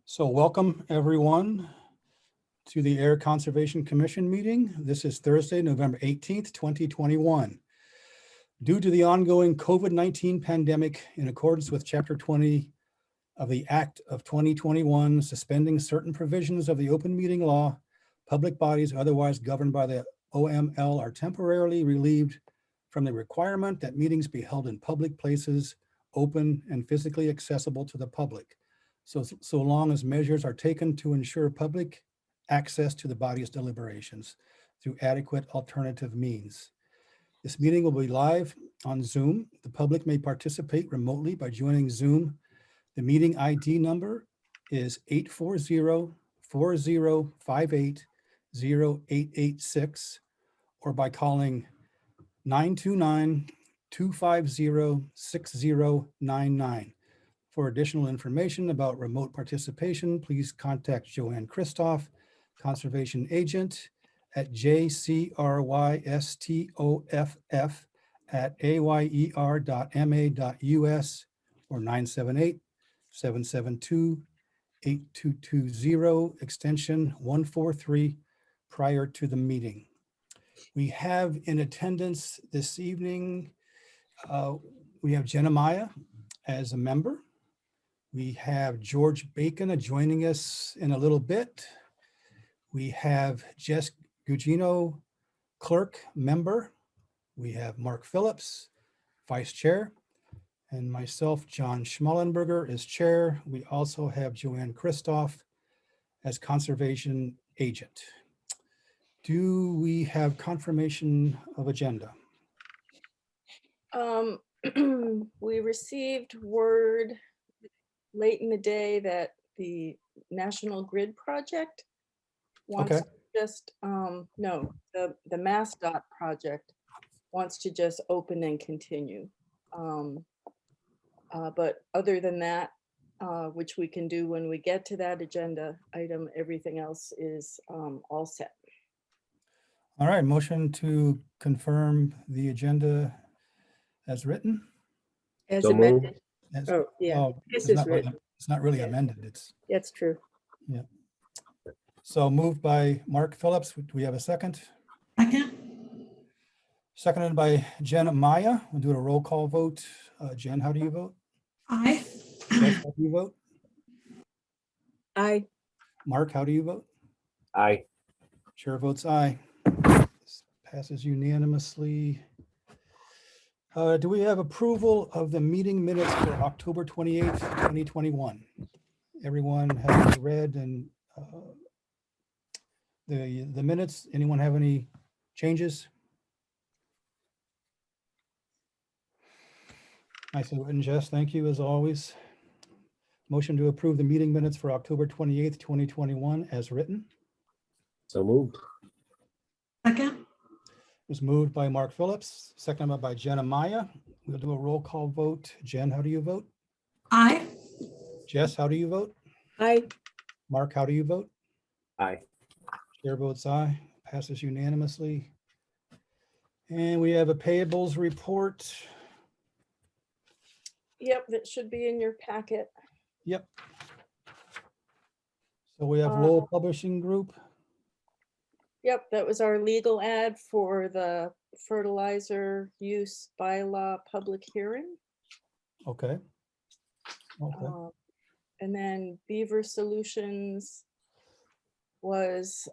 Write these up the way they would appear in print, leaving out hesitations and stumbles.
So welcome everyone to the Air Conservation Commission meeting. This is Thursday, November 18th, 2021. Due to the ongoing COVID-19 pandemic, in accordance with Chapter 20 of the Act of 2021, suspending certain provisions of the open meeting law, public bodies otherwise governed by the OML are temporarily relieved from the requirement that meetings be held in public places, open and physically accessible to the public. So long as measures are taken to ensure public access to the body's deliberations through adequate alternative means. This meeting will be live on Zoom. The public may participate remotely by joining Zoom. The meeting ID number is 840-4058-0886 or by calling 929-250-6099. For additional information about remote participation, please contact Joanne Christoph, Conservation Agent, at jcrYstoff@ayer.ma.us or 978-772-8220, extension 143, prior to the meeting. We have in attendance this evening, we have Jenna as a member. We have George Bacon joining us in a little bit. We have Jess Gugino, clerk, member. We have Mark Phillips, vice chair, and myself, John Schmallenberger, as chair. We also have Joanne Christoph as conservation agent. Do we have confirmation of agenda? We received word late in the day that the National Grid project wants Okay. to just, no, the MassDOT project wants to just open and continue. But other than that, which we can do when we get to that agenda item, everything else is all set. All right, motion to confirm the agenda as written. As So moved. amended. As- Oh, yeah, oh, this it's is not really- written. It's not really Yeah. amended. It's That's true. so moved by Mark Phillips. Do we have a second? Second. Seconded by Jen Maya. We'll do a roll call vote. Jen, how do you vote? Aye. Jess, how do you vote? Aye. Mark, how do you vote? Aye. Chair votes aye. This passes unanimously. Do we have approval of the meeting minutes for October 28th, 2021? Everyone has read and the minutes. Anyone have any changes? Nice and written, Jess. Thank you as always. Motion to approve the meeting minutes for October 28th, 2021 as written. So moved. Second. It was moved by Mark Phillips, seconded by Jenna Maya. We'll do a roll call vote. Jen, how do you vote? Aye. Jess, how do you vote? Aye. Mark, how do you vote? Aye. Chair votes aye, passes unanimously. And we have a payables report. Yep, that should be in your packet. Yep. So we have Lowell Publishing Group. Yep, that was our legal ad for the fertilizer use bylaw public hearing. Okay. Okay. And then Beaver Solutions was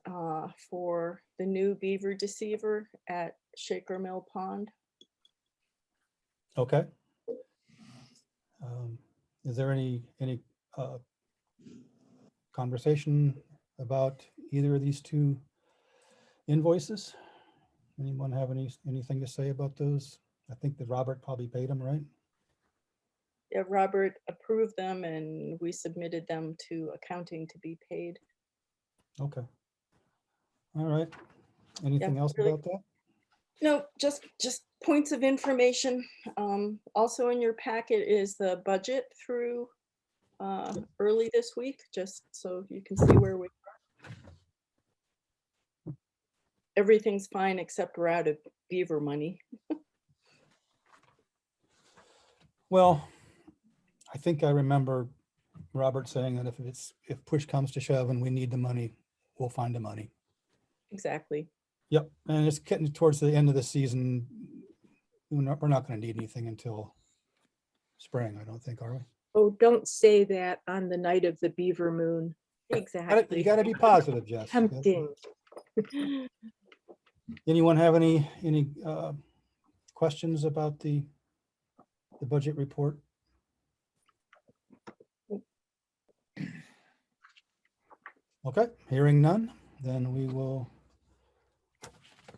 for the new beaver deceiver at Shaker Mill Pond. Okay. Is there any conversation about either of these two invoices? Anyone have anything to say about those? I think that Robert probably paid them, right? Yeah, Robert approved them and we submitted them to accounting to be paid. Okay. All right. Anything else really- about that? No, just points of information. Also in your packet is the budget through early this week, just so you can see where we are. Everything's fine except we're out of beaver money. Well, I think I remember Robert saying that if push comes to shove and we need the money, we'll find the money. Exactly. Yep, and it's getting towards the end of the season. We're not going to need anything until spring, I don't think, are we? Oh, don't say that on the night of the beaver moon. You Exactly. got to be positive, Jess. Tempting. Anyone have any questions about the budget report? Okay, hearing none, then we will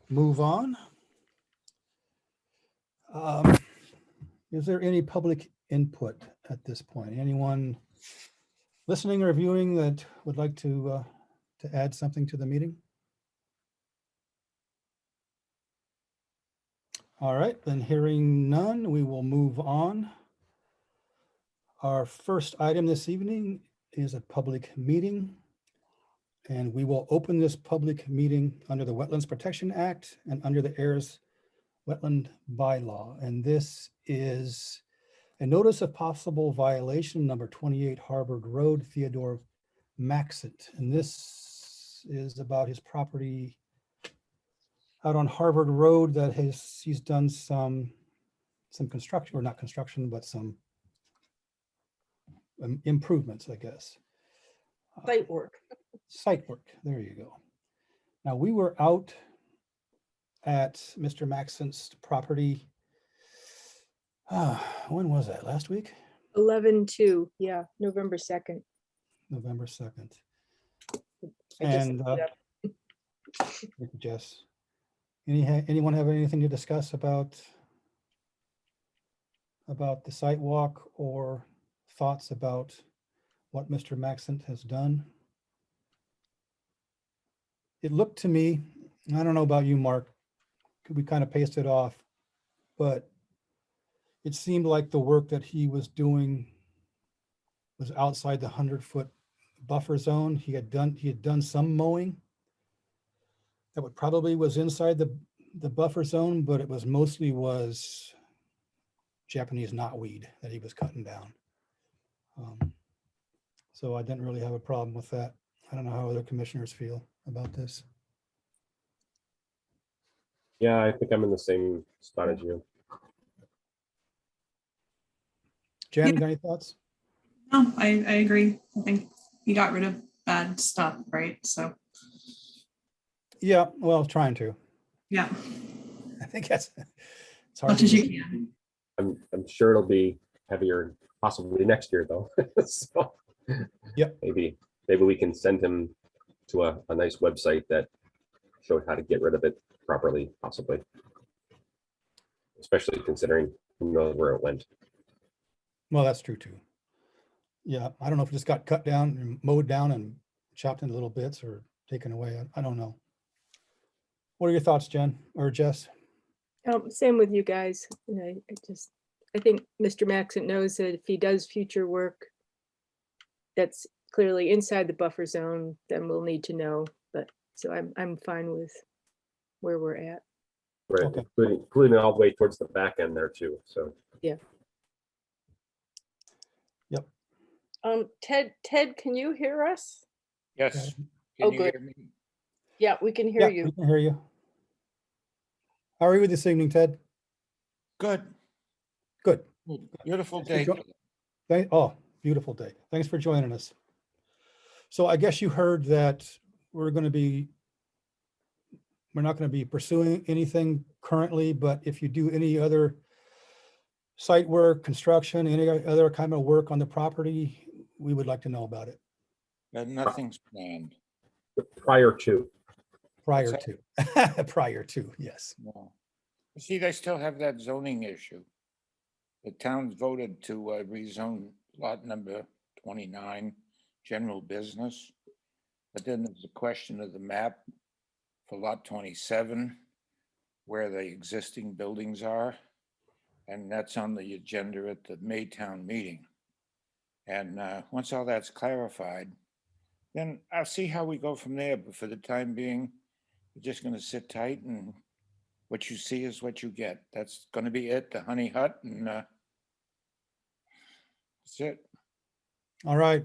move on. Is there any public input at this point? Anyone listening or viewing that would like to add something to the meeting? All right, then hearing none, we will move on. Our first item this evening is a public meeting. And we will open this public meeting under the Wetlands Protection Act and under the Ayers Wetland Bylaw. And this is a notice of possible violation number 28 Harvard Road, Theodore Maxent. And this is about his property out on Harvard Road that he's done some construction, or not construction, but some improvements, I guess. Site work. Site work, there you go. Now, we were out at Mr. Maxent's property. When was that? Last week? 11/2, yeah, November 2nd. November 2nd. I just And looked it up. thank you, Jess. Anyone have anything to discuss about the site walk or thoughts about what Mr. Maxent has done? It looked to me, I don't know about you, Mark, we kind of paced it off, but it seemed like the work that he was doing was outside the 100-foot buffer zone. He had done some mowing that would probably was inside the buffer zone, but it was mostly Japanese knotweed that he was cutting down. So I didn't really have a problem with that. I don't know how other commissioners feel about this. Yeah, I think I'm in the same spot as you. Jen, Yeah. got any thoughts? No, I agree. I think he got rid of bad stuff, right? So, Yeah, well, trying to. yeah, I think it's as hard much to as you get- can. I'm sure it'll be heavier possibly next year though. So Yep. maybe we can send him to a nice website that shows how to get rid of it properly, possibly. Especially considering who knows where it went. Well, that's true too. Yeah, I don't know if it just got cut down and mowed down and chopped into little bits or taken away. I don't know. What are your thoughts, Jen or Jess? Same with you guys. I think Mr. Maxent knows that if he does future work that's clearly inside the buffer zone, then we'll need to know. But so I'm fine with where we're at. Right, Okay. including all the way towards the back end there too. So Ted, can you hear us? Yes. Oh, Can you good. hear me? Yeah, we can hear Yeah, you. we can hear you. How are you this evening, Ted? Good. Good. Beautiful Thanks for day. Oh, beautiful day. Thanks for joining us. So I guess you heard that we're not going to be pursuing anything currently, but if you do any other site work, construction, any other kind of work on the property, we would like to know about it Nothing's planned. prior to, prior What's to, prior to, yes. No. You see, they still have that zoning issue. The town voted to rezone lot number 29, general business. But then there's a question of the map for lot 27, where the existing buildings are. And that's on the agenda at the Maytown meeting. And once all that's clarified, then I'll see how we go from there. But for the time being, we're just going to sit tight, and what you see is what you get. That's going to be it, the honey hut, and that's it. All right.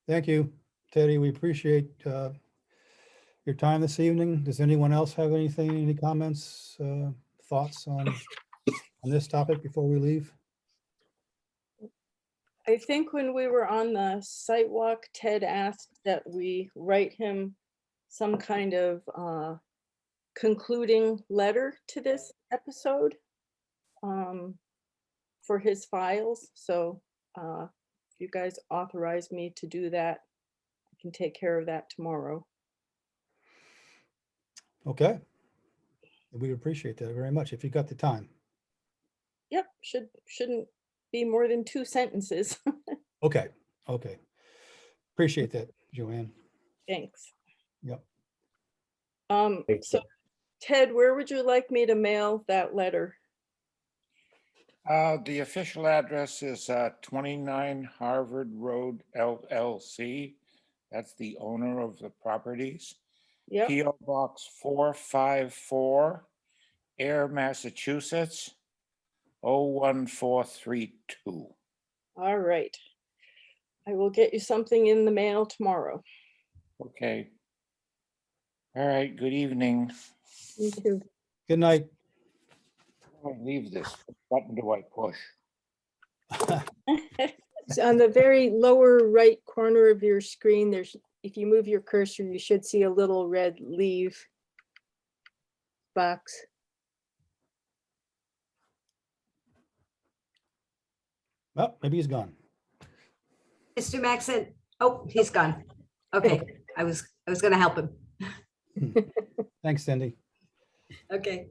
Thank you, Teddy. We appreciate your time this evening. Does anyone else have anything, any comments, thoughts on this topic before we leave? I think when we were on the site walk, Ted asked that we write him some kind of concluding letter to this episode for his files. So if you guys authorize me to do that, I can take care of that tomorrow. Okay. We appreciate that very much if you got the time. Yep, shouldn't be more than 2 sentences. Okay. Okay. Appreciate that, Joanne. Thanks. Yep. Thanks. So Ted, where would you like me to mail that letter? The official address is 29 Harvard Road LLC. That's the owner of the properties. Yep, PO Box 454, Ayer, Massachusetts, 01432. all right. I will get you something in the mail tomorrow. Okay. All right, good evening. Me too. Good night. How do I leave this? What button do I push? It's on the very lower right corner of your screen. There's, if you move your cursor, you should see a little red leave box. Well, maybe he's gone. Mr. Maxon, oh, he's gone. Okay, I was gonna help him. Thanks, Cindy. Okay.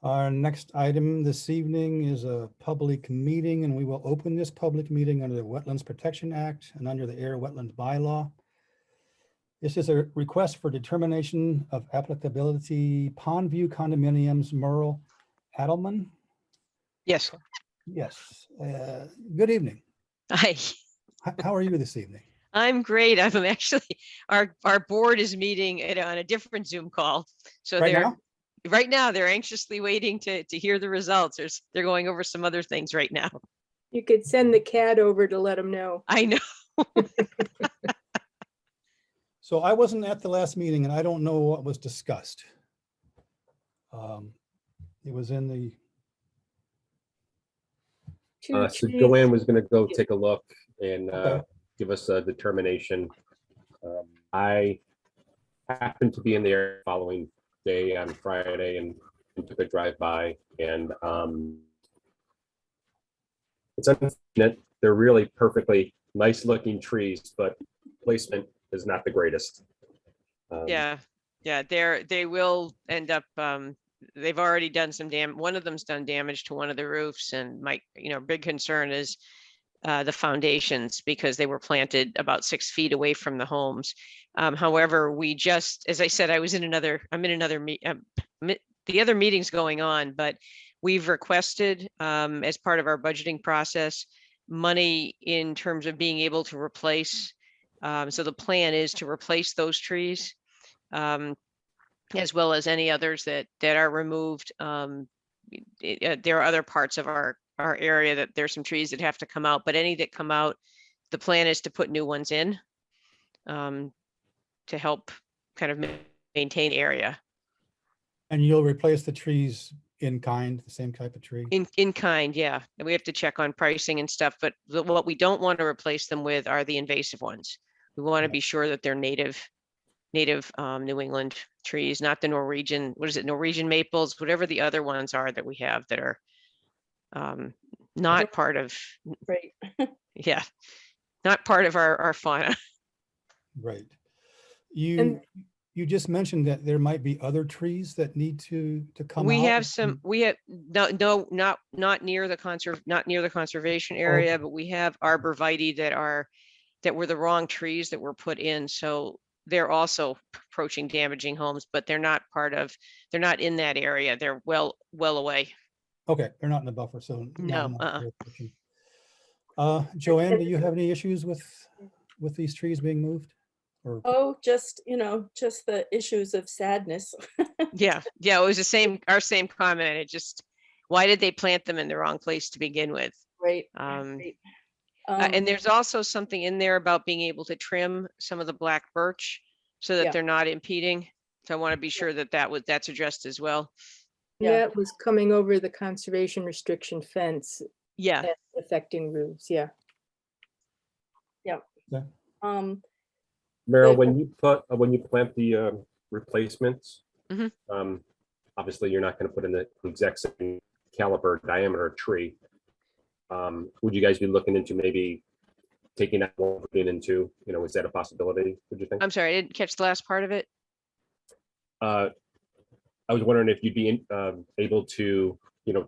Our next item this evening is a public meeting, and we will open this public meeting under the Wetlands Protection Act and under the Air Wetlands Bylaw. This is a request for determination of applicability Pondview Condominiums, Merle Adelman. Yes. Yes. Good evening. Hi, How are you this evening? I'm great. I'm actually, our board is meeting on a different Zoom call. So Right now? right now, they're anxiously waiting to hear the results. They're going over some other things right now. You could send the cat over to let him know. I know. So I wasn't at the last meeting and I don't know what was discussed. It was in the, Two So trees. Joanne was gonna go take a look and Okay. give us a determination. I happened to be in there following day on Friday and took a drive by and it's unfortunate. They're really perfectly nice looking trees, but placement is not the greatest. Yeah, they will end up, they've already done some one of them's done damage to one of the roofs, and my, big concern is the foundations, because they were planted about 6 feet away from the homes. However, we just, as I said, I'm in another the other meeting's going on, but we've requested, as part of our budgeting process, money in terms of being able to replace. So the plan is to replace those trees, as well as any others that are removed. There are other parts of our area that there's some trees that have to come out, but any that come out, the plan is to put new ones in, to help kind of maintain area. and you'll replace the trees in kind, the same type of tree? In kind, yeah. And we have to check on pricing and stuff, but what we don't want to replace them with are the invasive ones. We want to Right. be sure that they're native New England trees, not the Norwegian, what is it, Norwegian maples, whatever the other ones are that we have that are not part of, Right. yeah, not part of our fauna. Right. And- You just mentioned that there might be other trees that need to come out. We have some, we have, no, not near the conservation area, but we have arborvitae that were the wrong trees that were put in. So they're also approaching damaging homes, but they're not in that area. They're well away. Okay, they're not in the buffer, so. not No, enough jurisdiction. Joanne, do you have any issues with these trees being moved? Or, Oh, just the issues of sadness. Yeah, it was our same comment. It just, why did they plant them in the wrong place to begin with? Right. Um, right. And there's also something in there about being able to trim some of the black birch so that Yeah. they're not impeding. So I want to be sure that that's addressed as well. Yeah. That was coming over the conservation restriction fence Yeah, and affecting roofs, yeah. Um, Meryl, The- when you plant the replacements, Mhm. obviously you're not going to put in the exact same caliber diameter tree. Would you guys be looking into maybe taking that one, putting it into, is that a possibility? Would you think? I'm sorry, I didn't catch the last part of it. I was wondering if you'd be able to,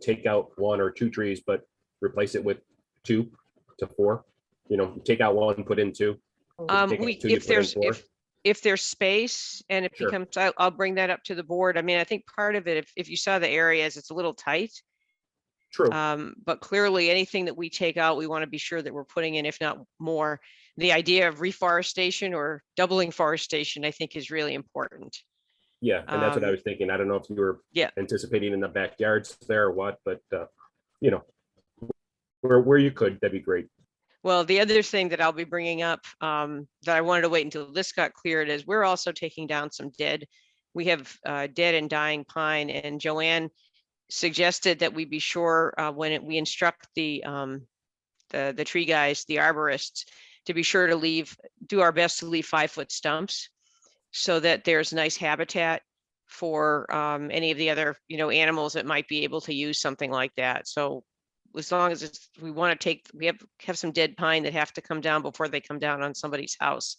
take out 1 or 2 trees, but replace it with 2 to 4. Take out 1, put in 2. Take out 2, you If put in 4. if there's space and it Sure. becomes, I'll bring that up to the board. I mean, I think part of it, if you saw the areas, it's a little tight. True. But clearly anything that we take out, we want to be sure that we're putting in, if not more. The idea of reforestation or doubling forestation, I think is really important. Yeah, and that's what I was thinking. I don't know if you were Yeah. anticipating in the backyards there or what, but where you could, that'd be great. Well, the other thing that I'll be bringing up, that I wanted to wait until this got cleared, is we're also taking down some dead. We have dead and dying pine, and Joanne suggested that we be sure when we instruct the tree guys, the arborists, to be sure to do our best to leave 5-foot stumps so that there's nice habitat for any of the other, animals that might be able to use something like that. So as long as we want to we have some dead pine that have to come down before they come down on somebody's house.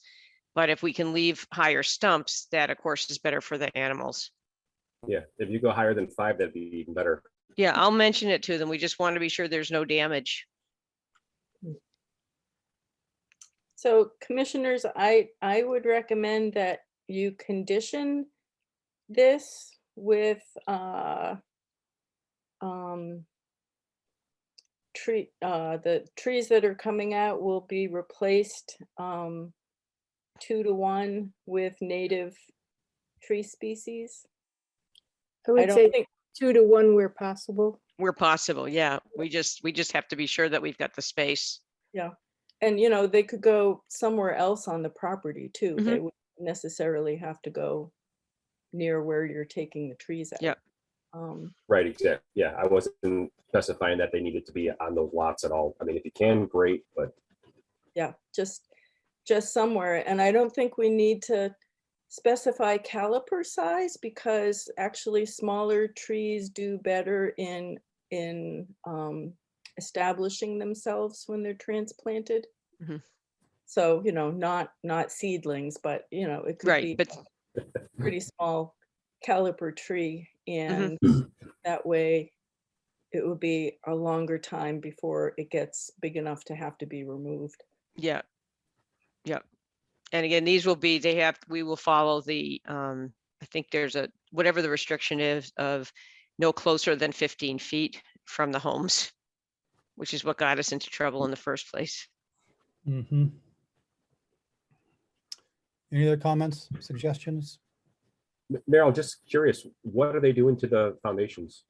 But if we can leave higher stumps, that of course is better for the animals. Yeah, if you go higher than 5, that'd be even better. Yeah, I'll mention it to them. We just want to be sure there's no damage. So commissioners, I would recommend that you condition this with the trees that are coming out will be replaced 2 to 1 with native tree species. I would don't say think- 2 to 1 where possible. Where possible, yeah. We just have to be sure that we've got the space. Yeah, and they could go somewhere else on the property too. They wouldn't necessarily have to go near where you're taking the trees out. Yeah. Right, exactly. Yeah, I wasn't specifying that they needed to be on those lots at all. I mean, if you can, great, but Yeah, just somewhere. And I don't think we need to specify caliper size because actually smaller trees do better in establishing themselves when they're transplanted. Mhm. So, not seedlings, but it could Right, be but a pretty small caliper tree. And that way it would be a longer time before it gets big enough to have to be removed. yeah. Yep. And again, these will be, we will follow the, I think there's whatever the restriction is of no closer than 15 feet from the homes, which is what got us into trouble in the first place. Mhm. Any other comments, suggestions? Meryl, just curious, what are they doing to the foundations?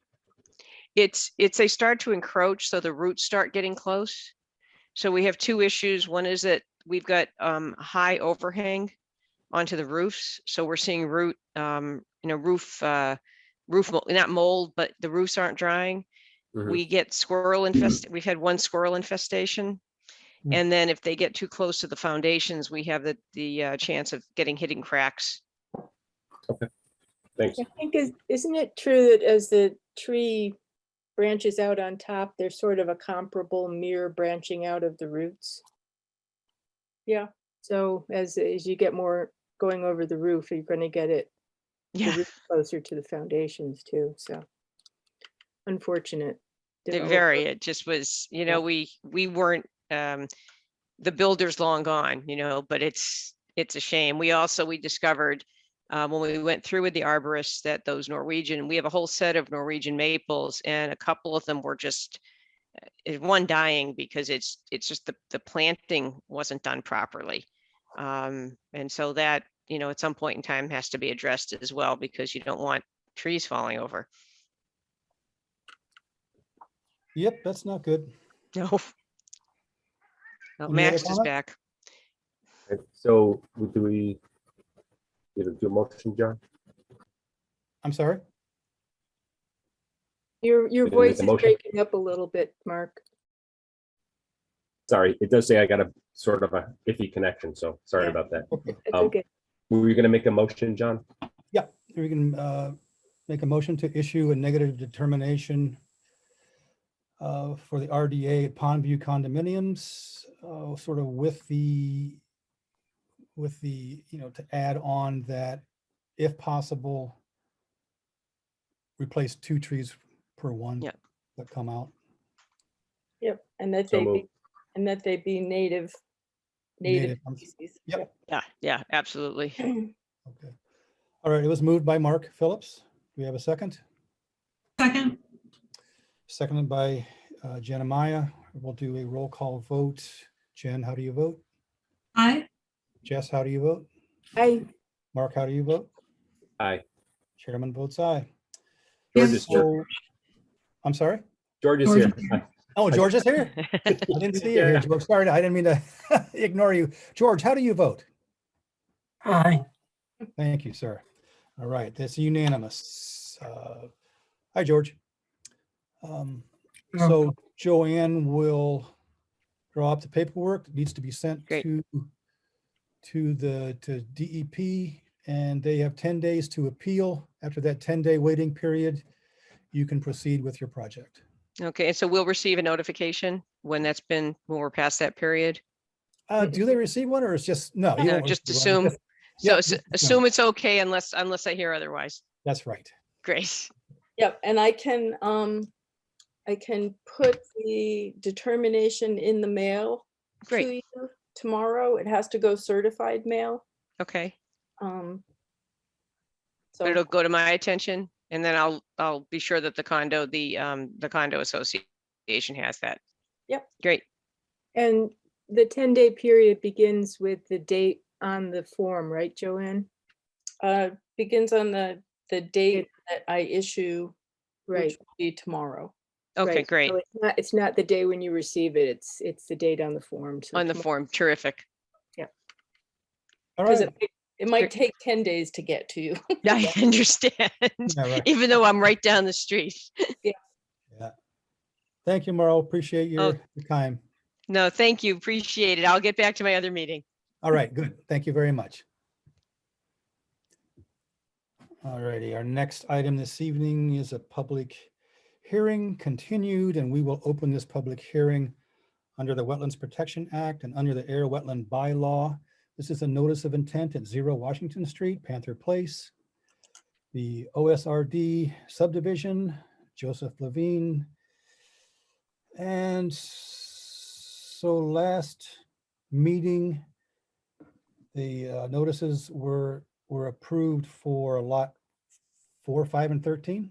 They start to encroach, so the roots start getting close. So we have 2 issues. One is that we've got high overhang onto the roofs. So we're seeing roof, not mold, but the roofs aren't drying. Mhm. We get we've had 1 squirrel infestation. Mm. And then if they get too close to the foundations, we have the chance of hitting cracks. Thanks. I think isn't it true that as the tree branches out on top, there's sort of a comparable mirror branching out of the roots? Yeah. So as you get more going over the roof, you're going to get the Yeah, roof closer to the foundations too. So unfortunate. they development. vary. It just was, Yeah. we weren't, the builder's long gone, but it's a shame. We discovered when we went through with the arborists that those we have a whole set of Norwegian maples, and a couple of them were just one dying because it's just the planting wasn't done properly. And so that, at some point in time has to be addressed as well, because you don't want trees falling over. Yep, that's not good. No. Oh, Any other Max is comment? back. Okay, so do we do a motion, John? I'm sorry? Your Did we make voice the is motion? breaking up a little bit, Mark. Sorry, it does say I got a sort of a iffy connection, so sorry Yeah. about that. That's Um, okay. Were you gonna make a motion, John? Yeah, we can make a motion to issue a negative determination for the RDA at Pondview condominiums, sort of with the, to add on that if possible, replace 2 trees per one Yeah. that come out. Yep, and that So they be, moved. and that they be native Native, species. Yep. Yeah, absolutely. Okay. All right, it was moved by Mark Phillips. Do we have a second? Second, Seconded by Jenna Maya. We'll do a roll call vote. Jen, how do you vote? aye. Jess, how do you vote? I, Mark, how do you vote? Aye. Chairman votes aye. George is here. So, I'm sorry? George is George here. is here. Oh, George is here? I didn't see you here, Yeah. George. Sorry, I didn't mean to ignore you. George, how do you vote? Aye. Thank you, sir. All right, that's unanimous. Hi, George. So Joanne will draw up the paperwork. It needs to be sent Great. to DEP, and they have 10 days to appeal. After that 10-day waiting period, you can proceed with your project. Okay, and so we'll receive a notification when we're past that period? Do they receive one, or it's just, no? you No, won't just receive one. assume. Just- So Yep, just assume it's okay unless I hear otherwise. That's right. Great. Yep, and I can put the determination in the mail to Great. you tomorrow. It has to go certified mail. Okay. So But it'll go to my attention and then I'll be sure that the condo association has that. Yep. Great. and the 10-day period begins with the date on the form, right, Joanne? begins on the date that I issue, Right. which will be tomorrow. Okay, right. great. So it's not the day when you receive it, it's the date on the form. So On the tomorrow- form. Terrific. All Because right. it might take 10 days to get to you. I understand, Yeah, right. even though I'm right down the street. Yeah. Thank you, Merle. Appreciate your time. No, thank you. Appreciate it. I'll get back to my other meeting. All right, good. Thank you very much. All righty, our next item this evening is a public hearing continued, and we will open this public hearing under the Wetlands Protection Act and under the Air Wetland Bylaw. This is a notice of intent at 0 Washington Street, Panther Place. The OSRD subdivision, Joseph Levine. And so last meeting, the notices were approved for lot 4, 5, and 13.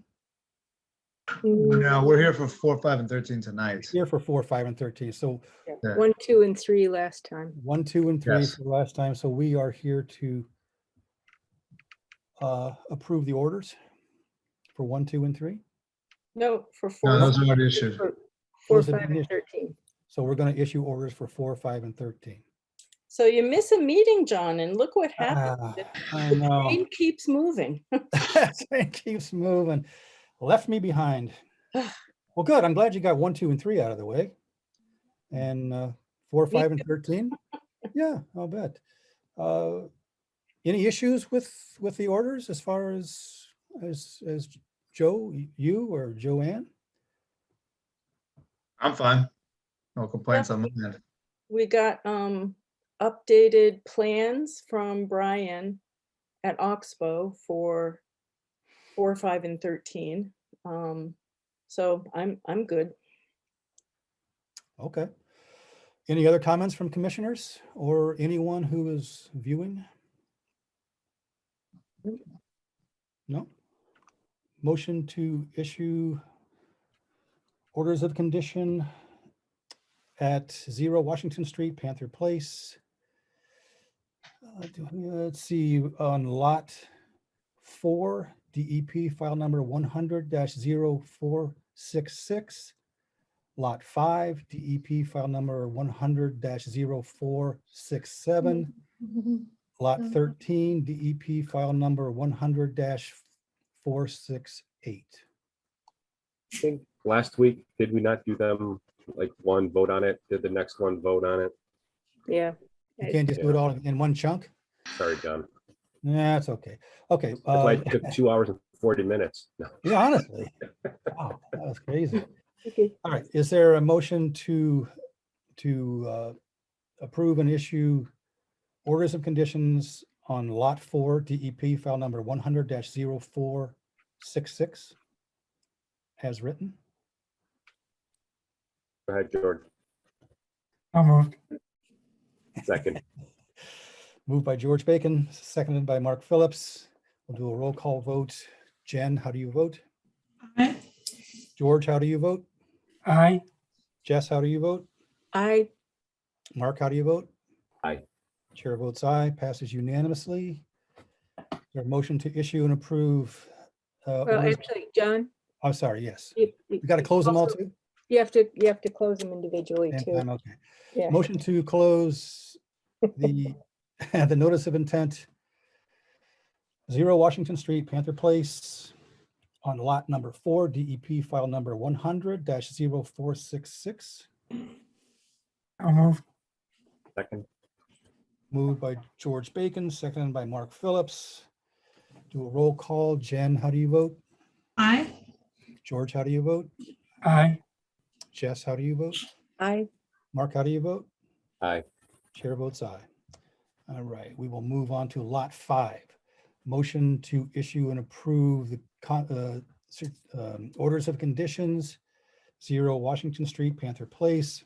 No, we're here for 4, 5, and 13 tonight. Here for 4, 5, and 13. So Yeah. 1, 2, and 3 last time. 1, 2, and 3 Yes. for last time. So we are here to approve the orders for 1, 2, and 3. No, for No, 4. those are already issued. 4, Those have 5, been and issued. 13. So we're going to issue orders for 4, 5, and 13. So you miss a meeting, John, and look what happened. I know. Train keeps moving. It keeps moving. Left me behind. Well, good. I'm glad you got 1, 2, and 3 out of the way. And 4, 5, and 13. Yeah, I'll bet. Any issues with the orders as far as Joe, you or Joanne? I'm fine. No complaints on my end. We got updated plans from Brian at Oxbow for 4, 5, and 13. So I'm good. Okay. Any other comments from commissioners or anyone who is viewing? No? Motion to issue orders of condition at 0 Washington Street, Panther Place. Let's see, on lot 4, DEP file number 100-0466. Lot 5, DEP file number 100-0467. Lot 13, DEP file number 100-468. I think last week, did we not do them like one vote on it? Did the next one vote on it? Yeah. You can't just do it Yeah. all in one chunk? Sorry, John. Yeah, it's okay. Okay. That's why it took 2 hours and 40 minutes. No. Yeah, honestly. Wow, that was crazy. Okay. All right, is there a motion to approve and issue orders of conditions on Lot 4 DEP file number 100-0466 as written? Go ahead, George. I'll move. Second. Moved by George Bacon, seconded by Mark Phillips. We'll do a roll call vote. Jen, how do you vote? Aye. George, how do you vote? Aye. Jess, how do you vote? I, Mark, how do you vote? Aye. Chair votes aye, passes unanimously. Is there a motion to issue and approve? well, orders- actually, John. I'm sorry, yes. You We got to close them all too? You have to close them individually Same too. time, okay. Yeah. Motion to close the, the notice of intent, 0 Washington Street, Panther Place, on lot number 4, DEP file number 100-0466. I'll move. Second. Moved by George Bacon, seconded by Mark Phillips. Do a roll call. Jen, how do you vote? Aye. George, how do you vote? Aye. Jess, how do you vote? I, Mark, how do you vote? Aye. Chair votes aye. All right, we will move on to lot 5. Motion to issue and approve the orders of conditions, 0 Washington Street, Panther Place,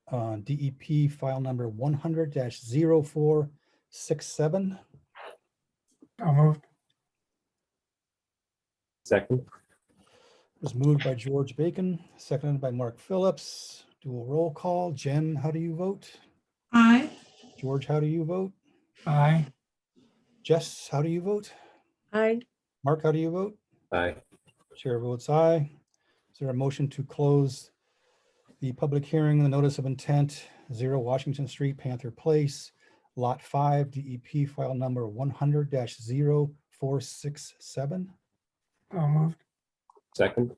DEP file number 100-0467. I'll move. Second. Was moved by George Bacon, seconded by Mark Phillips. Do a roll call. Jen, how do you vote? Aye. George, how do you vote? Aye. Jess, how do you vote? I, Mark, how do you vote? Aye. Chair votes aye. Is there a motion to close the public hearing, the notice of intent, 0 Washington Street, Panther Place, Lot 5, DEP file number 100-0467? I'll move. Second.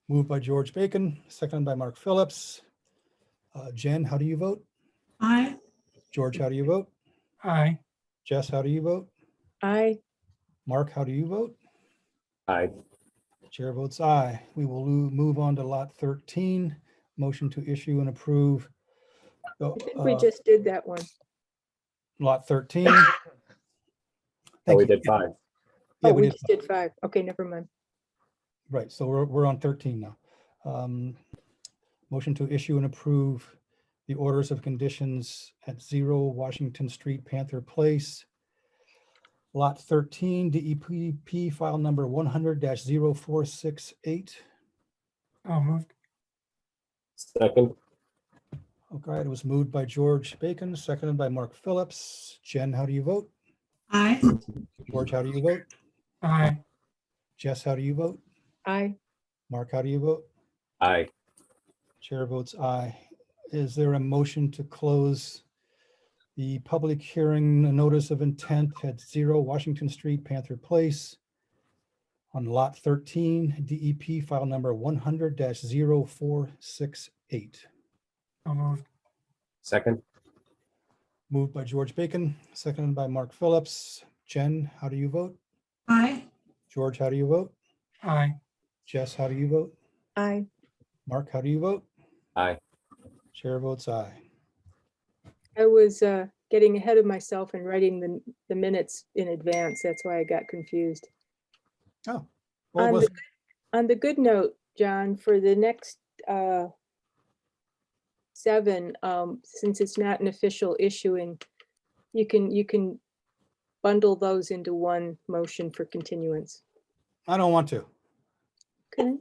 Moved by George Bacon, seconded by Mark Phillips. Jen, how do you vote? Aye. George, how do you vote? Aye. Jess, how do you vote? I, Mark, how do you vote? Aye. Chair votes aye. We will move on to lot 13. Motion to issue and approve. I think we just did that one. Lot 13. Oh, Thank we you. did 5. Yeah, Oh, we we did. just did 5. Okay, never mind. Right, so we're on 13 now. Motion to issue and approve the orders of conditions at 0 Washington Street, Panther Place. Lot 13, DEP file number 100-0468. I'll move. Second. Okay, it was moved by George Bacon, seconded by Mark Phillips. Jen, how do you vote? Aye. George, how do you vote? Aye. Jess, how do you vote? I, Mark, how do you vote? Aye. Chair votes aye. Is there a motion to close the public hearing, the notice of intent at 0 Washington Street, Panther Place on lot 13, DEP file number 100-0468? I'll move. Second. Moved by George Bacon, seconded by Mark Phillips. Jen, how do you vote? Aye. George, how do you vote? Aye. Jess, how do you vote? I, Mark, how do you vote? Aye. Chair votes aye. I was getting ahead of myself and writing the minutes in advance. That's why I got confused. Oh, well, it On was, the good note, John, for the next 7, since it's not an official issuing, you can bundle those into one motion for continuance. I don't want to. Okay.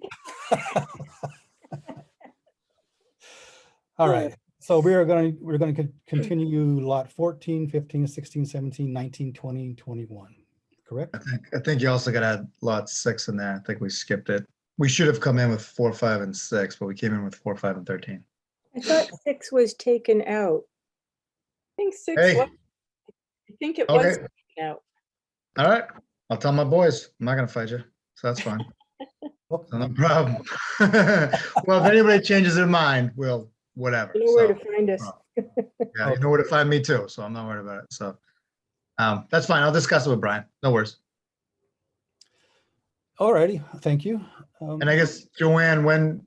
All right, so we're going to continue lot 14, 15, 16, 17, 19, 20, 21, correct? I think you also got to add lot 6 in there. I think we skipped it. We should have come in with 4, 5, and 6, but we came in with 4, 5, and 13. I thought 6 was taken out. I think six, Hey, I think it was okay, taken out. all right. I'll tell my boys. I'm not gonna fight you, so that's fine. Oh, So no problem. Well, if anybody changes their mind, we'll, whatever. You know where to So, find us. yeah, you know where to find me too, so I'm not worried about it. So, that's fine. I'll discuss it with Brian. No worries. all righty, thank you. And I guess, Joanne, when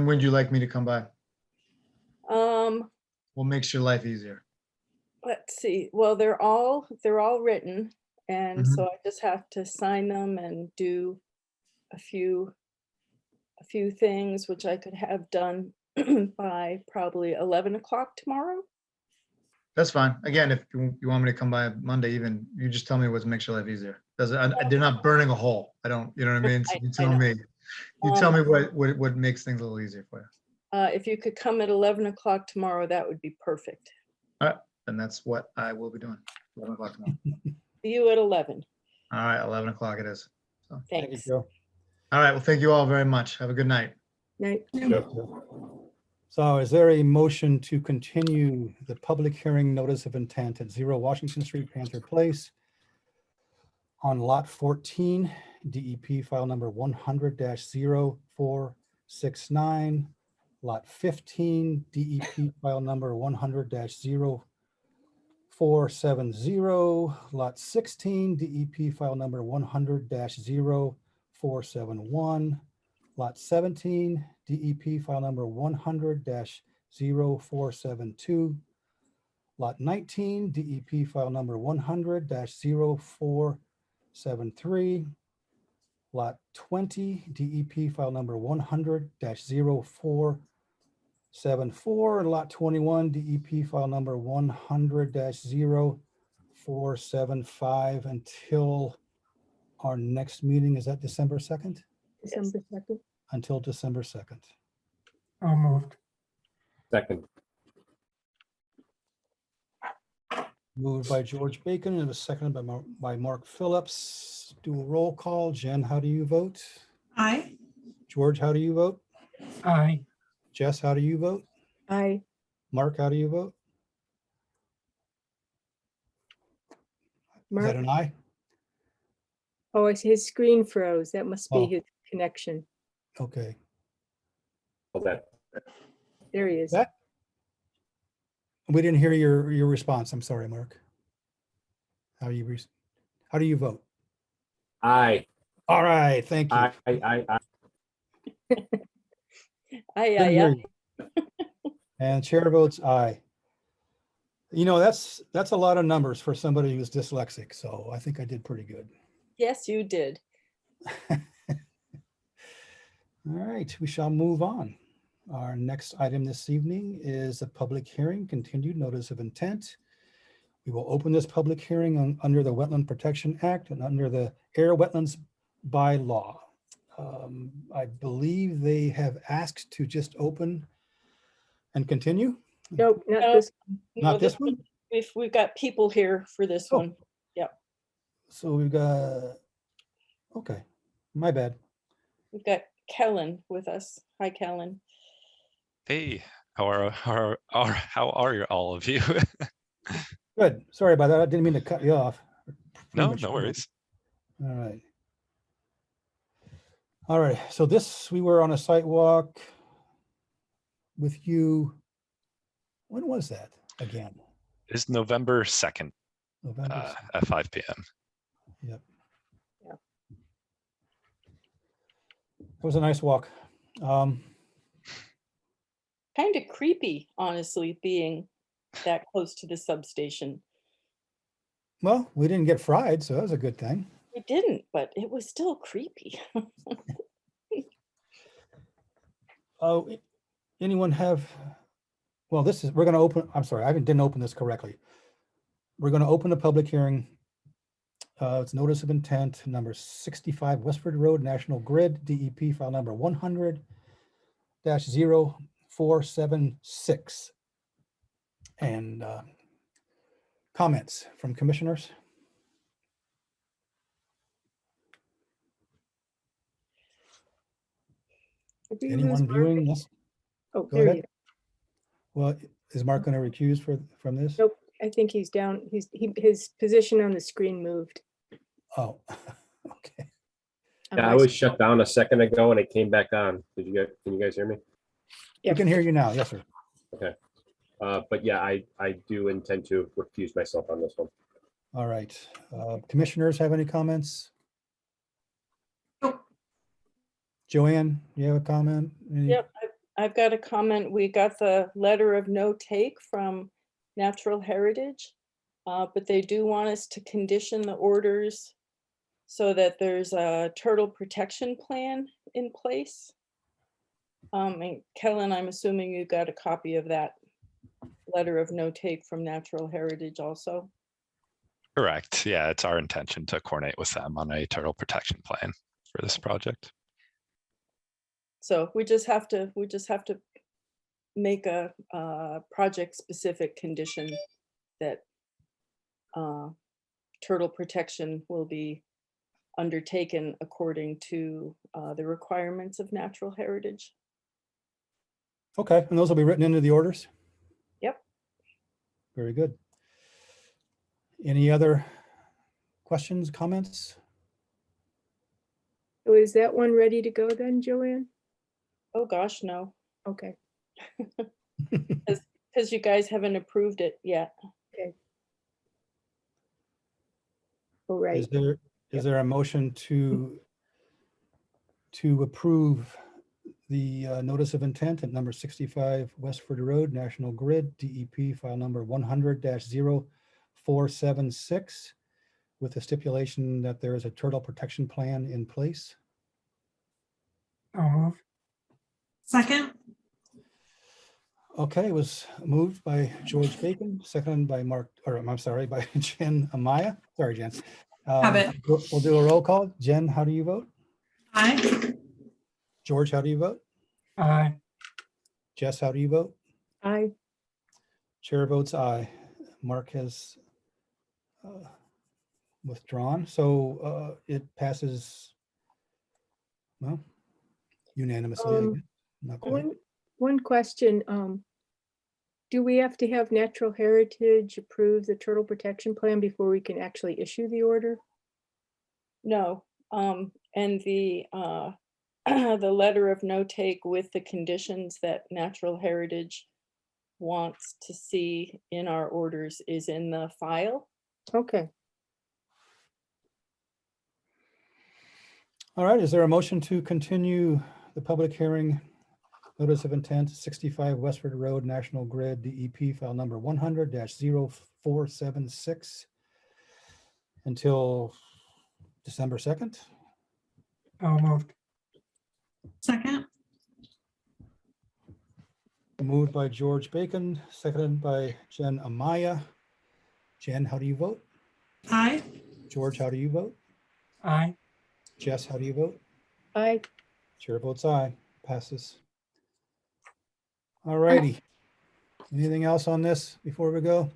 would you like me to come by? What makes your life easier? Let's see. Well, they're all written, and Mhm. so I just have to sign them and do a few things, which I could have done by probably 11 o'clock tomorrow. That's fine. Again, if you want me to come by Monday, even, you just tell me what makes your life easier. They're not burning a hole. I don't, you know what I mean? So you I tell know. me. You tell me what makes things a little easier for you. If you could come at 11 o'clock tomorrow, that would be perfect. All right, and that's what I will be doing. 11 o'clock tomorrow. See you at 11. All right, 11 o'clock it is. Thank you, Thanks. Joe. All right, well, thank you all very much. Have a good night. Night. So is there a motion to continue the public hearing notice of intent at 0 Washington Street, Panther Place on lot 14, DEP file number 100-0469, lot 15, DEP file number 100-0470, lot 16, DEP file number 100-0471, lot 17, DEP file number 100-0472, lot 19, DEP file number 100-0473, lot 20, DEP file number 100-0474, and lot 21, DEP file number 100-0475 until our next meeting. Is that December 2nd? December 2nd. Until December 2nd. I'll moved. Second, Moved by George Bacon and was seconded by Mark Phillips. Do a roll call. Jen, how do you vote? Aye. George, how do you vote? Aye. Jess, how do you vote? Aye. Mark, how do you vote? Is Mark, that an aye? oh, his screen froze. That must be Oh. his connection. Okay. all that, There he is. That- We didn't hear your response. I'm sorry, Mark. How do you vote? aye, All right, thank you. aye. Didn't hear you. And chair votes aye. You know, that's a lot of numbers for somebody who's dyslexic, so I think I did pretty good. Yes, you did. All right, we shall move on. Our next item this evening is a public hearing, continued notice of intent. We will open this public hearing under the Wetland Protection Act and under the Air Wetlands bylaw. I believe they have asked to just open and continue. Nope, not No. this. No, Not this one? We've got people here for this Oh. one. So we've got, okay, my bad. We've got Kellen with us. Hi, Kellen. Hey, how are you, all of you? Good, sorry about that. I didn't mean to cut you off. No prematurely. worries. All right. All right, so we were on a site walk with you. When was that again? It's November 2nd November. at 5 p.m. Yep. Yeah. It was a nice walk. Kind of creepy, honestly, being that close to the substation. Well, we didn't get fried, so that was a good thing. We didn't, but it was still creepy. Oh, anyone have, well, we're going to open, I'm sorry, I didn't open this correctly. We're going to open the public hearing. It's notice of intent, number 65 Westford Road, National Grid, DEP file number 100-0476. And comments from commissioners? Did we lose Anyone Mark? viewing this? Oh, Go there he ahead. is. Well, is Mark going to recuse from this? Nope, I think he's down. His position on the screen moved. Oh, okay. on Yeah, my I was screen. shut down a second ago and it came back on. Can you guys hear me? We Yep. can hear you now. Yes, sir. But yeah, I do intend to recuse myself on this one. All right. Commissioners have any comments? Nope. Joanne, you have a comment? Any- Yep, I've got a comment. We got the letter of no take from Natural Heritage, but they do want us to condition the orders so that there's a turtle protection plan in place. And Kellen, I'm assuming you got a copy of that letter of no take from Natural Heritage also. Correct. Yeah, it's our intention to coordinate with them on a turtle protection plan for this project. So we just have to make a project specific condition that turtle protection will be undertaken according to the requirements of Natural Heritage. Okay, and those will be written into the orders? Yep. Very good. Any other questions, comments? So is that one ready to go then, Joanne? Oh, gosh, no, Okay, because you guys haven't approved it yet. all right. Is there a motion to approve the notice of intent at number 65 Westford Road, National Grid, DEP file number 100-0476 with the stipulation that there is a turtle protection plan in place? Second, Okay, it was moved by George Bacon, seconded by by Jen Amaya. Sorry, Jen. Have it. We'll do a roll call. Jen, how do you vote? aye. George, how do you vote? Aye. Jess, how do you vote? Aye. Chair votes aye. Mark has withdrawn, so it passes, well, unanimously, I guess. Not quite. One question, do we have to have Natural Heritage approve the turtle protection plan before we can actually issue the order? No, and the the letter of no take with the conditions that Natural Heritage wants to see in our orders is in the file. Okay, All right, is there a motion to continue the public hearing, notice of intent, 65 Westford Road, National Grid, DEP file number 100-0476 until December 2nd? Second, Moved by George Bacon, seconded by Jen Amaya. Jen, how do you vote? aye. George, how do you vote? Aye. Jess, how do you vote? aye. Chair votes aye, passes. All righty. Anything else on this before we go?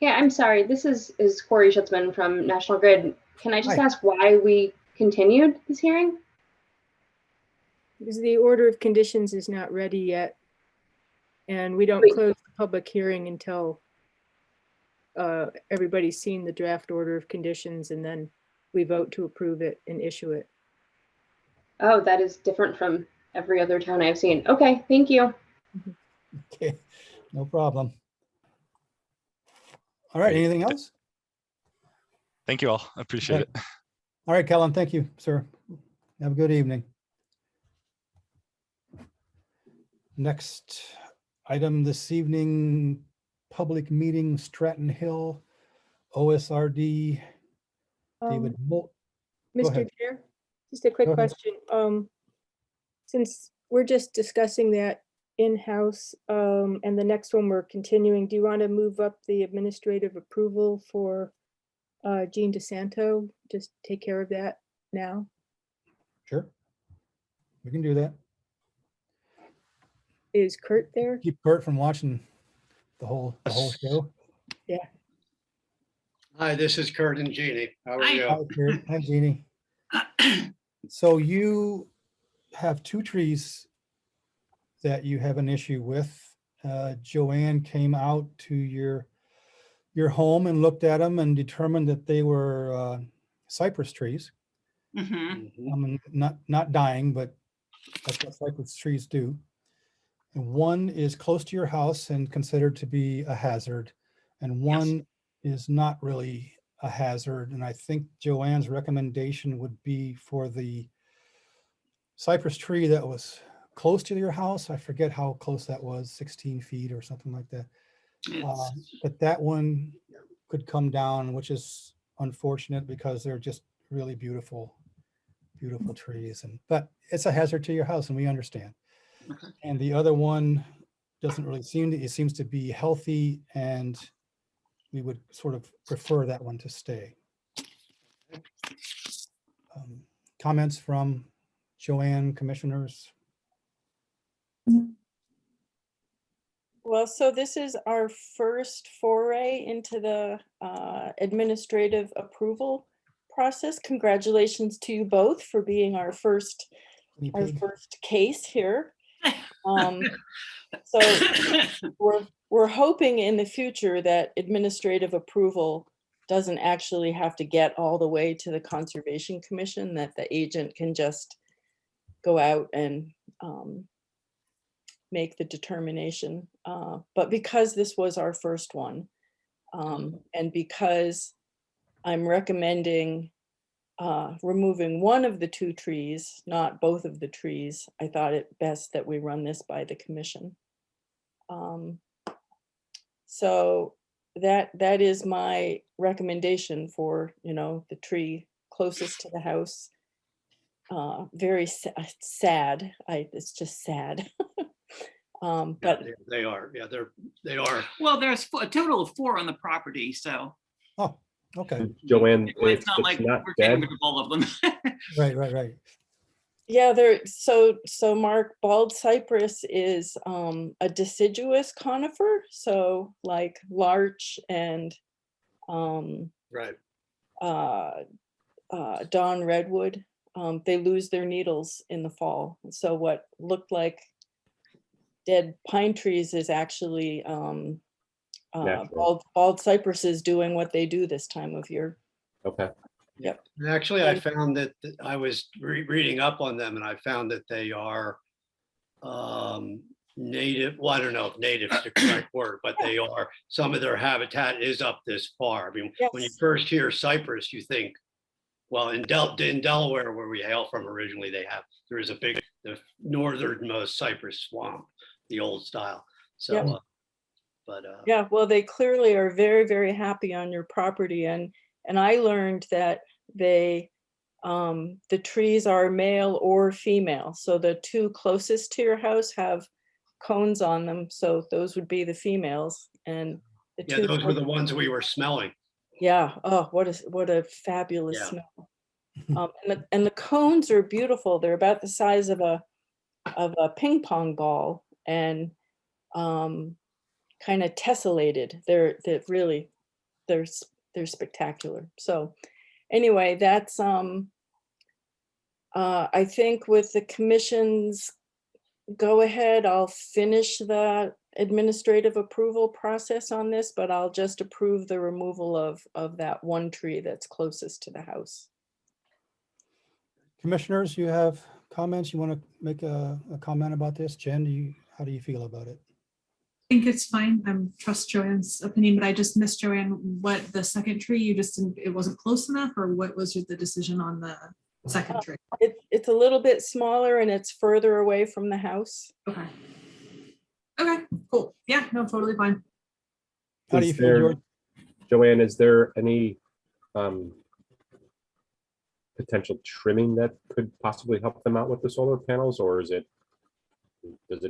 Yeah, I'm sorry. This is Corey Schutzman from National Grid. Can I just Hi. ask why we continued this hearing? Because the order of conditions is not ready yet. And we don't Wait. close the public hearing until everybody's seen the draft order of conditions, and then we vote to approve it and issue it. Oh, that is different from every other town I've seen. Okay, thank you. Okay, no problem. All right, Great. anything else? Thank you all. I appreciate it. All right, Kellen, thank you, sir. Have a good evening. Next item this evening, public meeting, Stratton Hill, OSRD, David Molt. Go Mr. ahead. Chair, just a quick Go ahead. question. Since we're just discussing that in-house, and the next one we're continuing, do you want to move up the administrative approval for Jean DeSanto? Just take care of that now. Sure. We can do that. Is Kurt there? Keep Kurt from watching the whole show. Hi, this is Kurt and Jeannie. How are Hi. Hi, you? Kurt. Hi, Jeannie. So you have two trees that you have an issue with. Joanne came out to your home and looked at them and determined that they were cypress trees. Mhm. Not dying, but that's what cypress trees do. And one is close to your house and considered to be a hazard, and one is not really a hazard. And I think Joanne's recommendation would be for the cypress tree that was close to your house. I forget how close that was, 16 feet or something like that. It's- But that one could come down, which is unfortunate because they're just really beautiful trees. But it's a hazard to your house and we understand. Okay. And the other one doesn't really it seems to be healthy, and we would sort of prefer that one to stay. Comments from Joanne, commissioners? Well, so this is our first foray into the administrative approval process. Congratulations to you both for being our first case here. So we're hoping in the future that administrative approval doesn't actually have to get all the way to the Conservation Commission, that the agent can just go out and make the determination. But because this was our first one, and because I'm recommending removing one of the two trees, not both of the trees, I thought it best that we run this by the commission. So that is my recommendation for, the tree closest to the house. Very sad. It's just sad. But they are, they are. Well, there's a total of 4 on the property, so Oh, okay. Joanne, it's not like not we're dead. getting rid of all of them. Right. yeah, so Mark, bald cypress is a deciduous conifer, so like larch and Right. Dawn redwood, they lose their needles in the fall. So what looked like dead pine trees is actually Natural. bald cypresses doing what they do this time of year. Okay. Yep. And actually, I found that I was reading up on them, and I found that they are native. Well, I don't know if native is the correct word, but they are. Some of their habitat is up this far. I mean, when you Yes. first hear cypress, you think, well, in Delaware, where we hail from originally, there is the northernmost cypress swamp, the old style. So, Yep. but Yeah, well, they clearly are very, very happy on your property, and I learned that the trees are male or female. So the two closest to your house have cones on them, so those would be the females, and the yeah, two. those were the ones we were smelling. Yeah. Oh, what a fabulous Yeah. smell. And the cones are beautiful. They're about the size of a ping pong ball, and kind of tessellated. They're really they're spectacular. So anyway, that's I think with the commission's go ahead, I'll finish the administrative approval process on this, but I'll just approve the removal of that one tree that's closest to the house. Commissioners, you have comments? You want to make a comment about this? Jen, how do you feel about it? I think it's fine. Trust Joanne's opinion, but I just missed, Joanne, what the second tree, you just didn't, it wasn't close enough, or what was the decision on the second tree? It's a little bit smaller and it's further away from the house. Okay. Okay, cool. Yeah, no, totally fine. How do you feel, George? Joanne, is there any potential trimming that could possibly help them out with the solar panels, or does it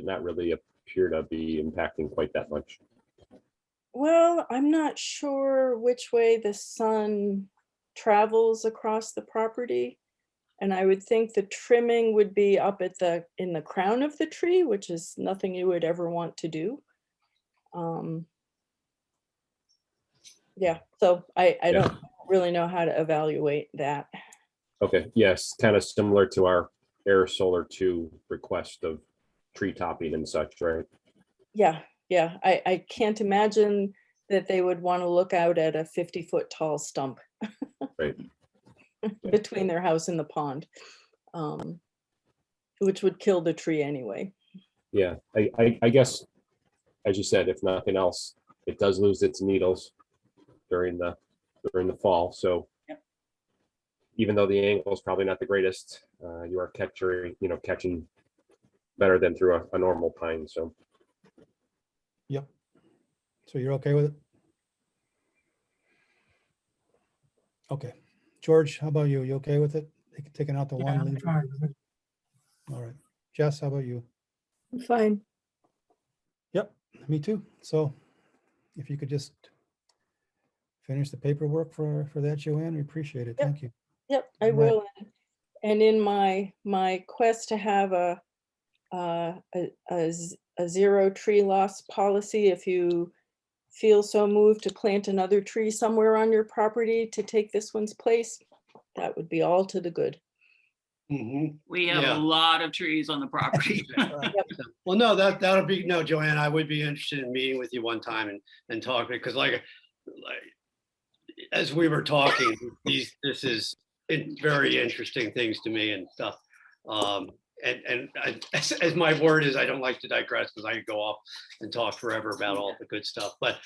not really appear to be impacting quite that much? Well, I'm not sure which way the sun travels across the property. And I would think the trimming would be up in the crown of the tree, which is nothing you would ever want to do. Yeah, so I don't really know how to evaluate that. Okay, yes, kind of similar to our Air Solar 2 request of tree topping and such, right? Yeah, yeah. I can't imagine that they would want to look out at a 50-foot tall stump Right. between their house and the pond, which would kill the tree anyway. Yeah, I guess, as you said, if nothing else, it does lose its needles during the fall. So Yep. even though the angle is probably not the greatest, you are catching better than through a normal pine. So Yep. So you're okay with it? Okay. George, how about you? You okay with it? Taking out the one leaf? All right. Jess, how about you? I'm fine. Yep, me too. So if you could just finish the paperwork for that, Joanne, we appreciate it. Yep. Thank you. Yep, I Right. will. And in my quest to have a zero tree loss policy, if you feel so moved to plant another tree somewhere on your property to take this one's place, that would be all to the good. Mhm. We have Yeah. a lot of trees on the property. Well, no, that'll be, no, Joanne, I would be interested in meeting with you one time and talk, because like as we were talking, this is very interesting things to me and stuff. As my word is, I don't like to digress because I could go off and talk forever about all the good stuff. But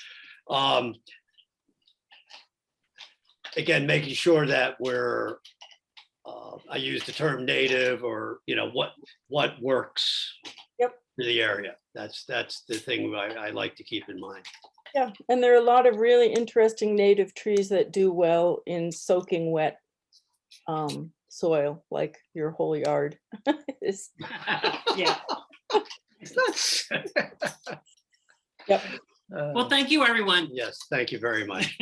again, making sure that we're, I use the term native, or what works. Yep. For the area. That's the thing I like to keep in mind. Yeah, and there are a lot of really interesting native trees that do well in soaking wet soil, like your whole yard. Yeah. Yep. Well, thank you, everyone. Yes, thank you very much.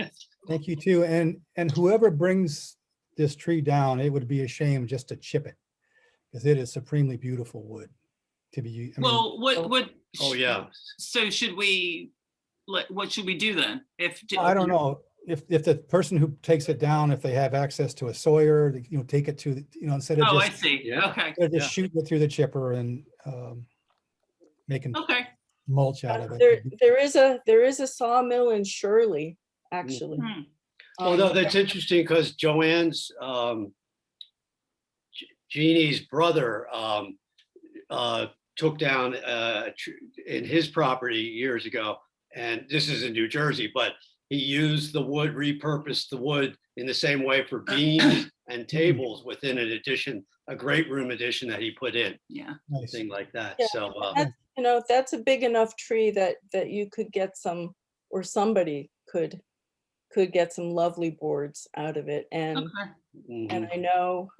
Thank you too. And whoever brings this tree down, it would be a shame just to chip it, because it is supremely beautiful wood to be used. Well, what? Oh, yeah. So what should we do then? I don't know if the person who takes it down, if they have access to a sawyer, take it to, instead of Oh, I just, see. Okay. instead of just shooting it through the chipper and making Okay. mulch out of it. There is a sawmill in Shirley, actually. Hmm. Oh, no, that's interesting, because Joanne's, Jeannie's brother took down in his property years ago, and this is in New Jersey, but he used the wood, repurposed the wood in the same way for beams and tables within an addition, a great room addition that he put in, Yeah. Nice. thing like that. Yeah, So, that's a big enough tree that you could get some, or somebody could get some lovely boards out of it. And Okay. and I know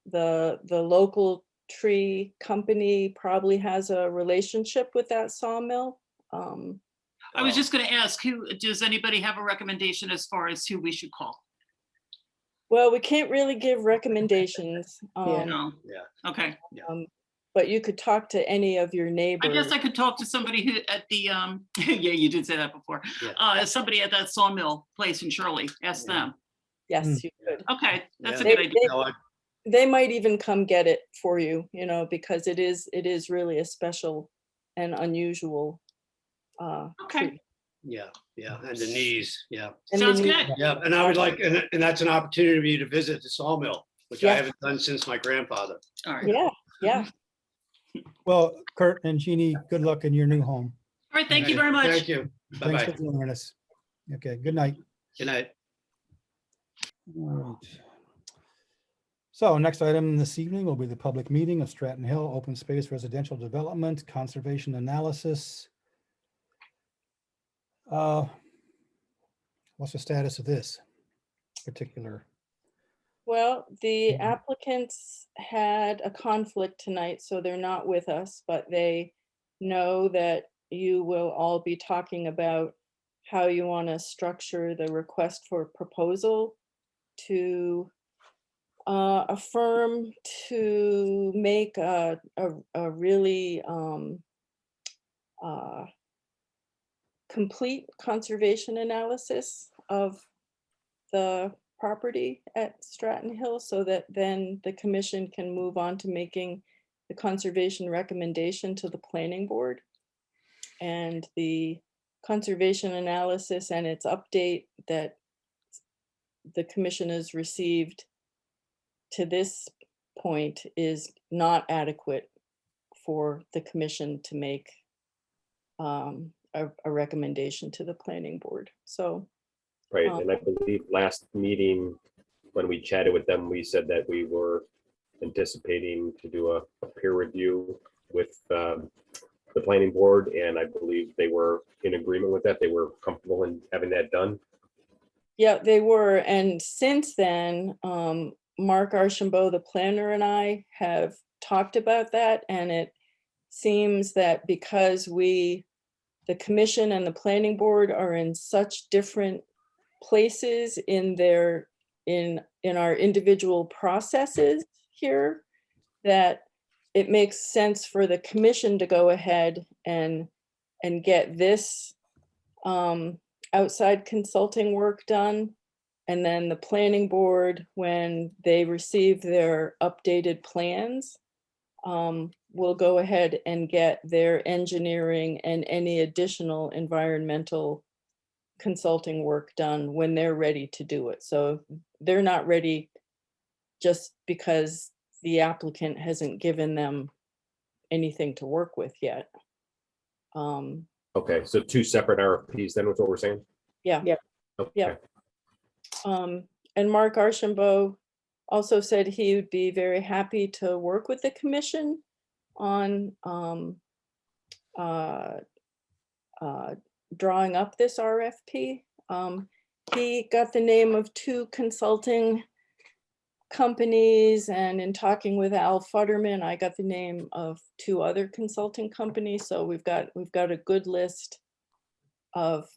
the local tree company probably has a relationship with that sawmill. I was just going to ask, does anybody have a recommendation as far as who we should call? Well, we can't really give recommendations. No. yeah. Okay. But you could talk to any of your I neighbors. guess I could talk to somebody who at the yeah, you did say that before. Somebody at that sawmill place in Shirley. Ask them. Yes, you could. Okay, that's a Yeah. good idea. They might even come get it for you, because it is really a special and unusual Okay. tree. Yeah, and the knees, yeah. And Sounds the good. Yeah, and I would like, and that's an opportunity to visit the sawmill, which I Yeah. haven't done since my grandfather. All right. Yeah. Well, Kurt and Jeannie, good luck in your new home. All right. Thank you very much. Thank you. Thanks for Bye-bye. joining us. Okay, good night. Good night. All right. So next item this evening will be the public meeting of Stratton Hill Open Space Residential Development Conservation Analysis. What's the status of this particular? Well, the Mhm. applicants had a conflict tonight, so they're not with us, but they know that you will all be talking about how you want to structure the request for proposal to affirm to make a really complete conservation analysis of the property at Stratton Hill, so that then the commission can move on to making the conservation recommendation to the planning board. And the conservation analysis and its update that the commission has received to this point is not adequate for the commission to make a recommendation to the planning board. So, Right, and I believe last meeting, when we chatted with them, we said that we were anticipating to do a peer review with the planning board, and I believe they were in agreement with that. They were comfortable in having that done. yeah, they were. And since then, Mark Archambault, the planner, and I have talked about that. And it seems that because the commission and the planning board are in such different places in our individual processes here, that it makes sense for the commission to go ahead and get this outside consulting work done. And then the planning board, when they receive their updated plans, will go ahead and get their engineering and any additional environmental consulting work done when they're ready to do it. So they're not ready just because the applicant hasn't given them anything to work with yet. Okay, so 2 separate RFPs then was what we're saying? Yeah. Yeah. Okay. Yeah. And Mark Archambault also said he would be very happy to work with the commission on drawing up this RFP. He got the name of 2 consulting companies, and in talking with Al Futterman, I got the name of 2 other consulting companies. So we've got a good list of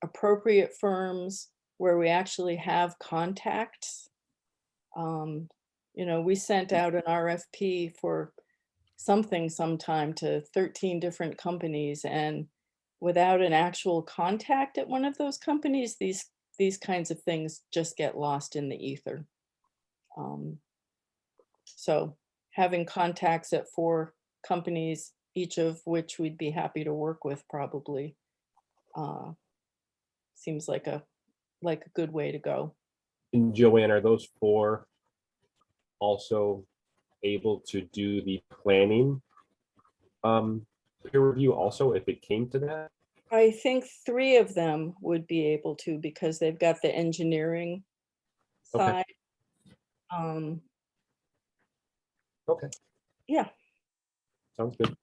appropriate firms where we actually have contacts. We sent out an RFP for something sometime to 13 different companies, and without an actual contact at one of those companies, these kinds of things just get lost in the ether. So having contacts at 4 companies, each of which we'd be happy to work with, probably seems like a good way to go. And Joanne, are those 4 also able to do the planning peer review also if it came to that? I think 3 of them would be able to, because they've got the engineering Okay. side. Okay, Yeah. sounds good.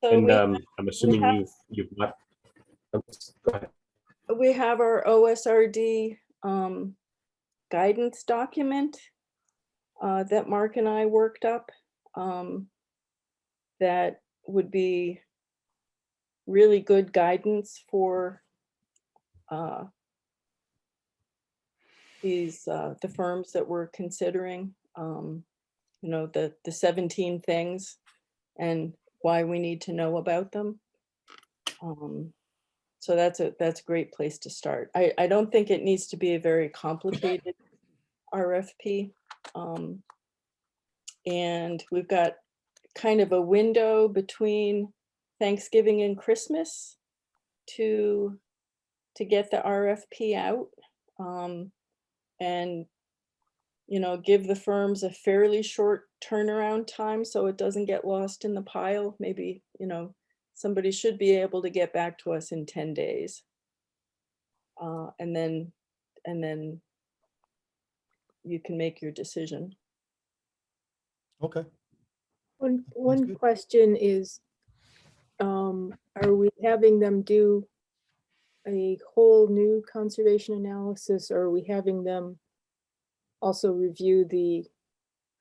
So And we I'm assuming have- you've not. Go ahead. we have our OSRD guidance document that Mark and I worked up, that would be really good guidance for the firms that we're considering. The 17 things and why we need to know about them. So that's a great place to start. I don't think it needs to be a very complicated RFP. And we've got kind of a window between Thanksgiving and Christmas to get the RFP out, and give the firms a fairly short turnaround time so it doesn't get lost in the pile. Maybe somebody should be able to get back to us in 10 days, and then you can make your decision. Okay. One good. question is, are we having them do a whole new conservation analysis, or are we having them also review the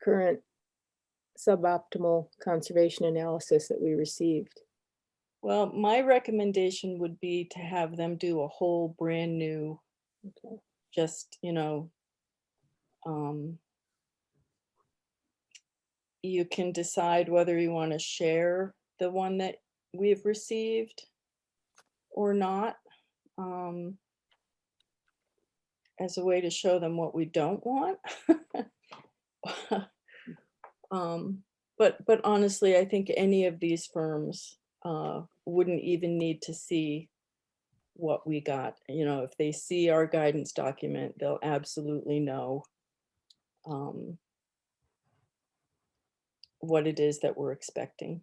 current suboptimal conservation analysis that we received? Well, my recommendation would be to have them do a whole brand new, Okay. just, you can decide whether you want to share the one that we've received or not, as a way to show them what we don't want. But honestly, I think any of these firms wouldn't even need to see what we got. You know, if they see our guidance document, they'll absolutely know what it is that we're expecting.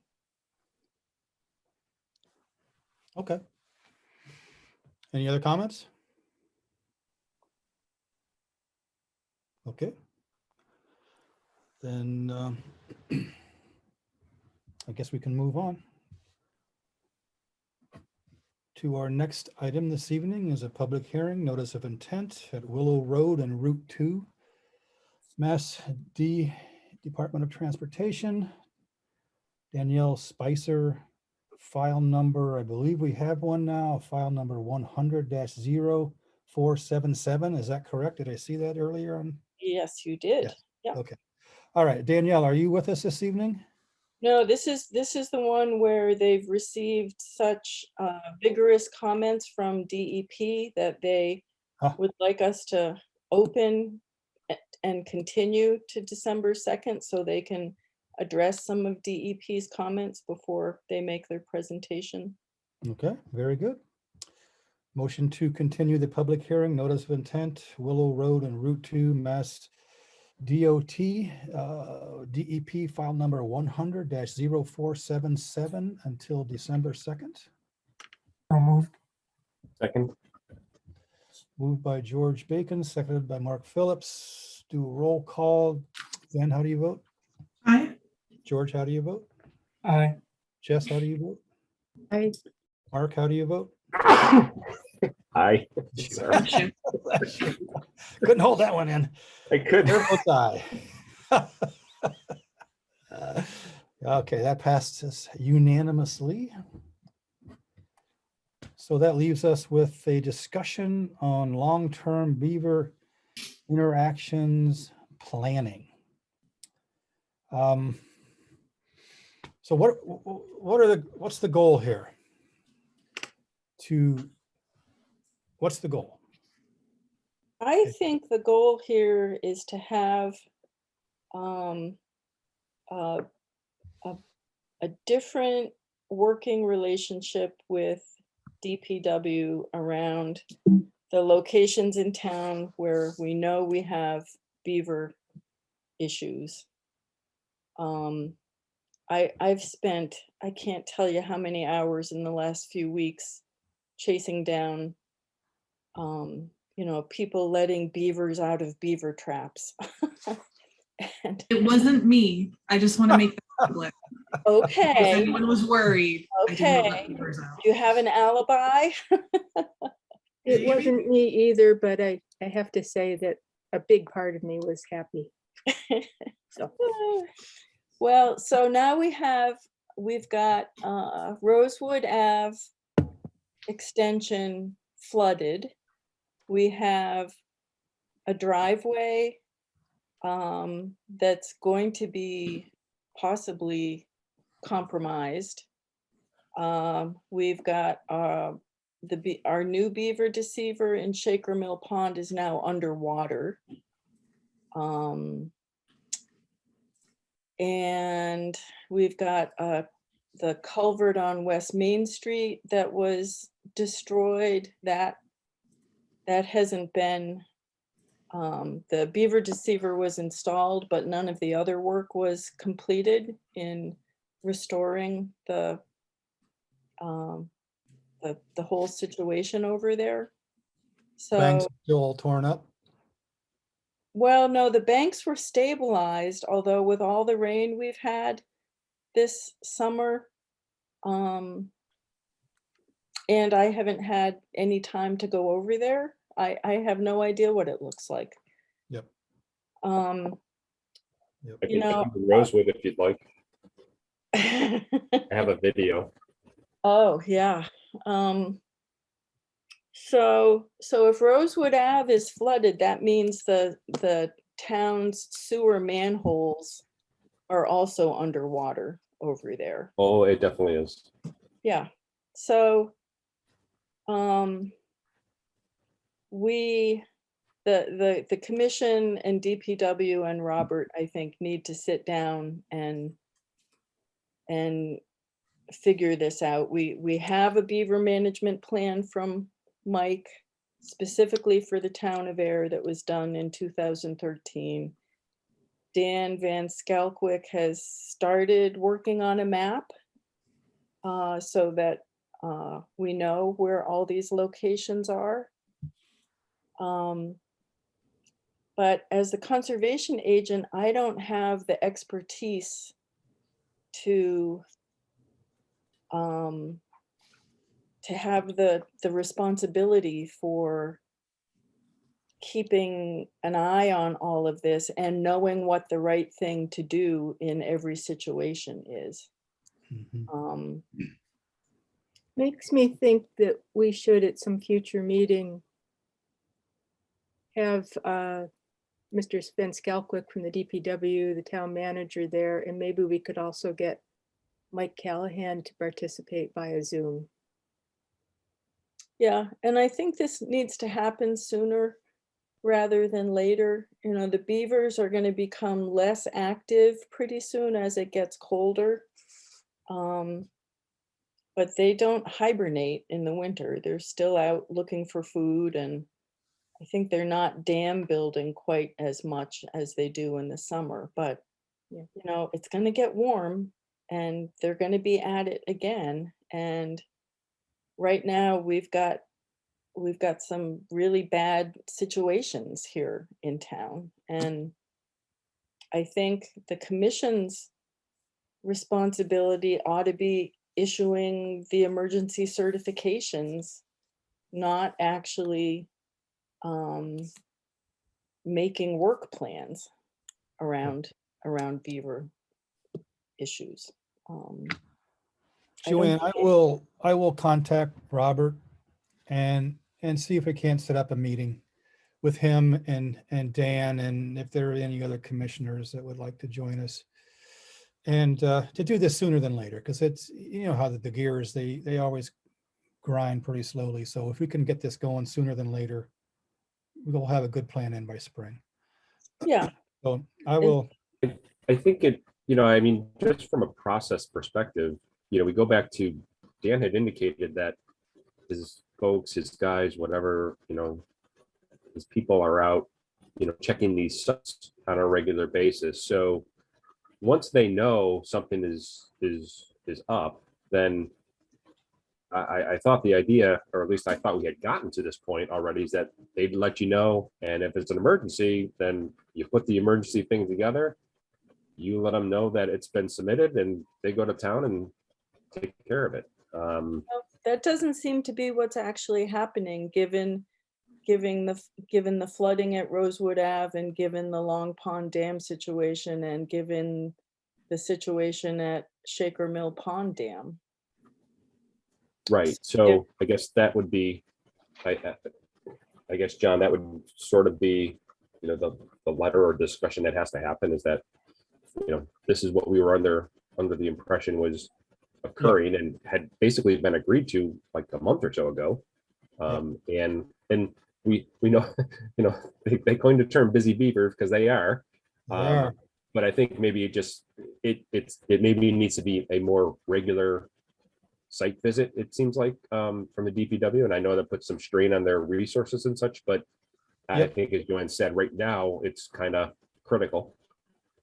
Okay. Any other comments? Okay. Then I guess we can move on to our next item this evening is a public hearing, notice of intent at Willow Road and Route 2, Mass D Department of Transportation. Danielle Spicer, file number, I believe we have one now, file number 100-0477. Is that correct? Did I see that earlier on? Yes, you did. Yes. Yeah. Okay. All right, Danielle, are you with us this evening? No, this is the one where they've received such vigorous comments from DEP that they would like us to open and continue to December 2nd so they can address some of DEP's comments before they make their presentation. Okay, very good. Motion to continue the public hearing, notice of intent, Willow Road and Route 2, Mass DOT, DEP file number 100-0477 until December 2nd. So moved. Second. Moved by George Bacon, seconded by Mark Phillips. Do a roll call. Dan, how do you vote? Aye. George, how do you vote? Aye. Jess, how do you vote? Aye. Mark, how do you vote? Aye. Couldn't hold that one in. I could. Chair votes aye. Okay, that passes unanimously. So that leaves us with a discussion on long-term beaver interactions planning. So what's the goal here? What's the goal? I think the goal here is to have a different working relationship with DPW around the locations in town where we know we have beaver issues. I've spent, I can't tell you how many hours in the last few weeks chasing down you know, people letting beavers out of beaver traps. And It wasn't me. I just want to make that public. If okay, anyone was worried, I didn't let okay. beavers out. Do you have an alibi? It wasn't me either, but I have to say that a big part of me was happy. So Well, so now we've got Rosewood Ave extension flooded. We have a driveway that's going to be possibly compromised. We've got our new beaver deceiver in Shaker Mill Pond is now underwater. And we've got the culvert on West Main Street that was destroyed. That hasn't been, the beaver deceiver was installed, but none of the other work was completed in restoring the whole situation over there. Banks So, still all torn up? well, no, the banks were stabilized, although with all the rain we've had this summer, and I haven't had any time to go over there. I have no idea what it looks like. Yep. I You can know, take you to Rosewood if you'd like. I have a video. oh, yeah. So if Rosewood Ave is flooded, that means the town's sewer manholes are also underwater over there. Oh, it definitely is. Yeah. So we the commission and DPW and Robert, I think, need to sit down and figure this out. We have a beaver management plan from Mike specifically for the town of Ayer that was done in 2013. Dan Van Skalkwyk has started working on a map so that we know where all these locations are. But as the conservation agent, I don't have the expertise to have the responsibility for keeping an eye on all of this and knowing what the right thing to do in every situation is. Mhm. Makes me think that we should at some future meeting have Mr. Sven Skalkwyk from the DPW, the town manager there, and maybe we could also get Mike Callahan to participate via Zoom. Yeah, and I think this needs to happen sooner rather than later. You know, the beavers are going to become less active pretty soon as it gets colder. But they don't hibernate in the winter. They're still out looking for food, and I think they're not dam building quite as much as they do in the summer. But Yeah. you know, it's going to get warm and they're going to be at it again. And right now we've got some really bad situations here in town. And I think the commission's responsibility ought to be issuing the emergency certifications, not actually making work plans around beaver issues. I don't Joanne, I think- will contact Robert and see if we can't set up a meeting with him and Dan, and if there are any other commissioners that would like to join us. And to do this sooner than later, because it's, you know how the gears, they always grind pretty slowly. So if we can get this going sooner than later, we'll have a good plan in by spring. Yeah, So I will, I think it, you know, I mean, just from a process perspective, you know, we go back to, Dan had indicated that his folks, his guys, whatever, you know, his people are out, you know, checking these sites on a regular basis. So once they know something is up, then I thought the idea, or at least I thought we had gotten to this point already, is that they'd let you know, and if it's an emergency, then you put the emergency thing together, you let them know that it's been submitted, and they go to town and take care of it. that doesn't seem to be what's actually happening, given the flooding at Rosewood Ave, and given the Long Pond Dam situation, and given the situation at Shaker Mill Pond Dam. Right, so I guess that would be, I guess, John, that would sort of be, you know, the letter or discussion that has to happen is that, you know, this is what we were under the impression was occurring and had basically been agreed to like a month or so ago. And we know, you know, they coined the term busy beaver because they are. But I think maybe it maybe needs to be a more regular site visit, it seems like, from the DPW. And I know that puts some strain on their resources and such, but I think, as Joanne said, right now it's kind of critical.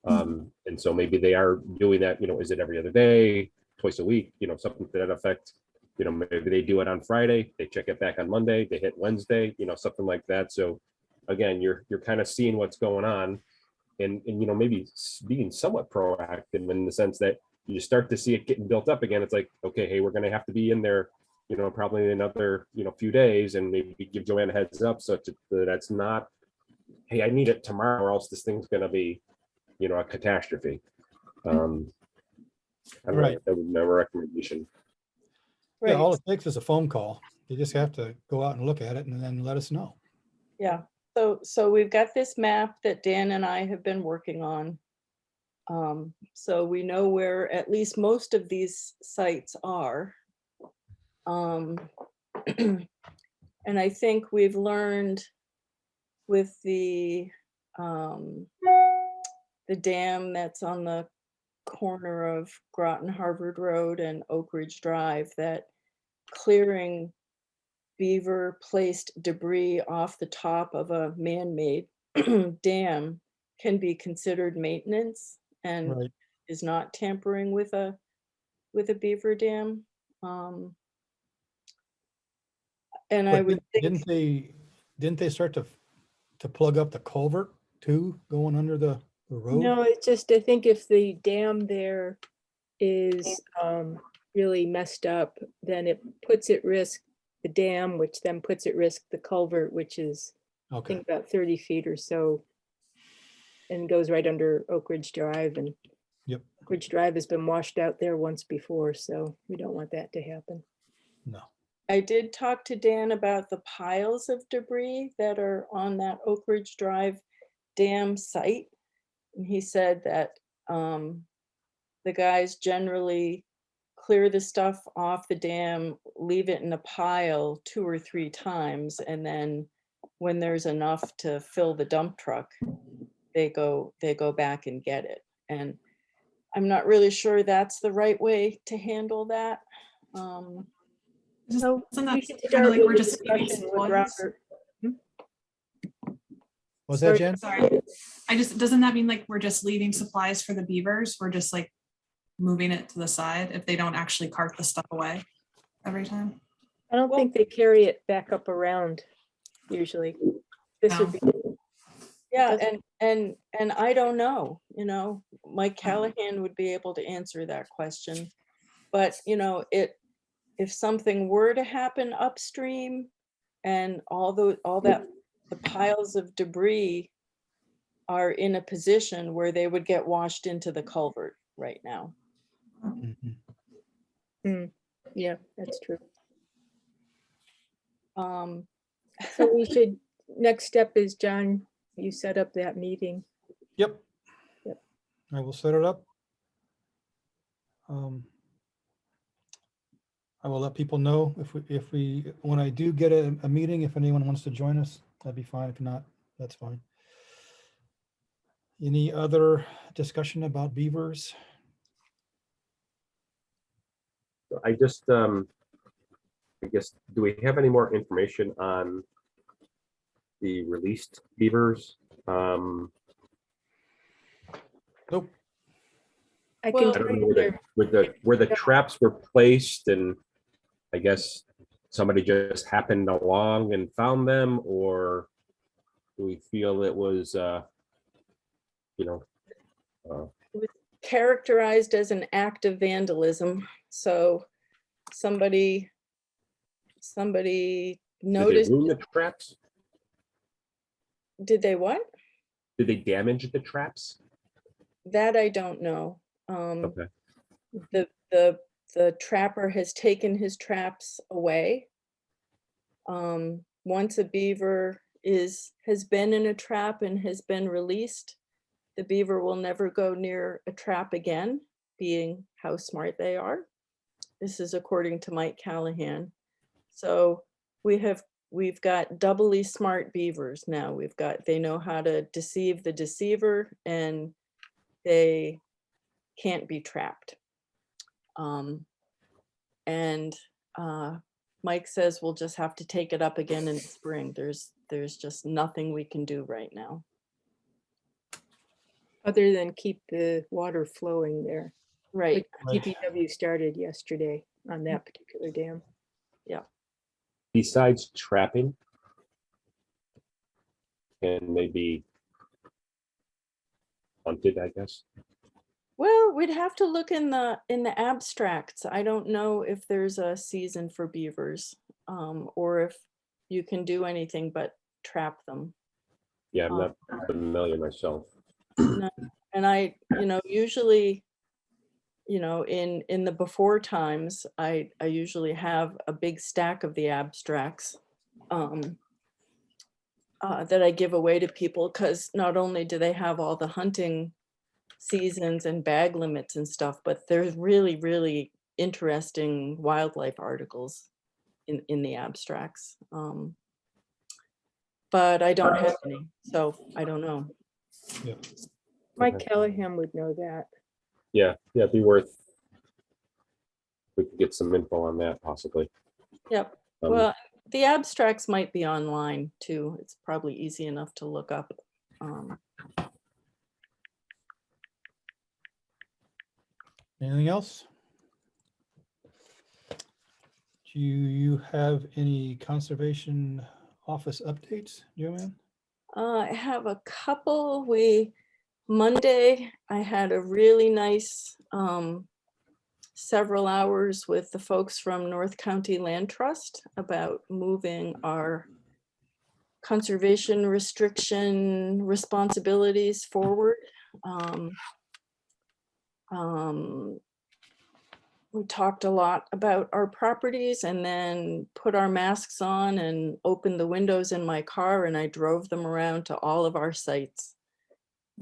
And so maybe they are doing that, you know, is it every other day, twice a week, you know, something to that effect. You know, maybe they do it on Friday, they check it back on Monday, they hit Wednesday, you know, something like that. So again, you're kind of seeing what's going on, and you know, maybe being somewhat proactive in the sense that you start to see it getting built up again. It's like, okay, hey, we're going to have to be in there, you know, probably another, you know, few days, and maybe give Joanne a heads up so that's not, hey, I need it tomorrow or else this thing's going to be, you know, a catastrophe. I don't know, that would be my recommendation. yeah, all it takes is a phone call. You just have to go out and look at it and then let us know. Yeah, so we've got this map that Dan and I have been working on. So we know where at least most of these sites are. And I think we've learned with the dam that's on the corner of Groton Harvard Road and Oak Ridge Drive, that clearing beaver placed debris off the top of a man-made dam can be considered maintenance and Right. is not tampering with a beaver dam. And I But would think, didn't they start to plug up the culvert too, going under the road? No, it's just, I think if the dam there is really messed up, then it puts at risk the dam, which then puts at risk the culvert, which is, I Okay, think, about 30 feet or so, and goes right under Oak Ridge Drive. And yep, Oak Ridge Drive has been washed out there once before, so we don't want that to happen. no. I did talk to Dan about the piles of debris that are on that Oak Ridge Drive dam site. And he said that the guys generally clear the stuff off the dam, leave it in a pile 2 or 3 times, and then when there's enough to fill the dump truck, they go back and get it. And I'm not really sure that's the right way to handle that. So Isn't we that could kind start of like with we're a just leaving discussion with supplies? Robert. Was that Jen? Sorry, doesn't that mean like we're just leaving supplies for the beavers? We're just like moving it to the side if they don't actually cart the stuff away every time? I don't think they carry it back up around usually. This would be, Yeah, doesn't- and I don't know, Mike Callahan would be able to answer that question. But, if something were to happen upstream and all that, the piles of debris are in a position where they would get washed into the culvert right now. Mhm. yeah, that's true. Um, So we should, next step is, John, you set up that meeting. Yep. Yep. I will set it up. I will let people know when I do get a meeting, if anyone wants to join us, that'd be fine. If not, that's fine. Any other discussion about beavers? I just, I guess, do we have any more information on the released beavers? Nope. I Well- can I tell don't know you where the traps were placed, and I guess somebody just happened along and found them, or do we feel it was, characterized as an act of vandalism. So somebody did they noticed, ruin the traps? did they what? Did they damage the traps? That I don't know. Okay. The trapper has taken his traps away. Once a beaver has been in a trap and has been released, the beaver will never go near a trap again, being how smart they are. This is according to Mike Callahan. So we've got doubly smart beavers now. They know how to deceive the deceiver, and they can't be trapped. Mike says we'll just have to take it up again in the spring. There's just nothing we can do right now. other than keep the water flowing there. Right. Which DPW started yesterday on that particular dam. Yeah. Besides trapping, and maybe hunted, I guess. Well, we'd have to look in the abstracts. I don't know if there's a season for beavers, or if you can do anything but trap them. Yeah, I'm not familiar myself. No, and I, usually, in the before times, I usually have a big stack of the abstracts that I give away to people, because not only do they have all the hunting seasons and bag limits and stuff, but there's really, really interesting wildlife articles in the abstracts. but I don't have any, so I don't know. Mike Okay. Callahan would know that. Yeah, it'd be worth. We could get some info on that possibly. Yep. Um, Well, the abstracts might be online too. It's probably easy enough to look up. Anything else? Do you have any conservation office updates, Joanne? I have a couple. Monday, I had a really nice several hours with the folks from North County Land Trust about moving our conservation restriction responsibilities forward. We talked a lot about our properties and then put our masks on and opened the windows in my car and I drove them around to all of our sites,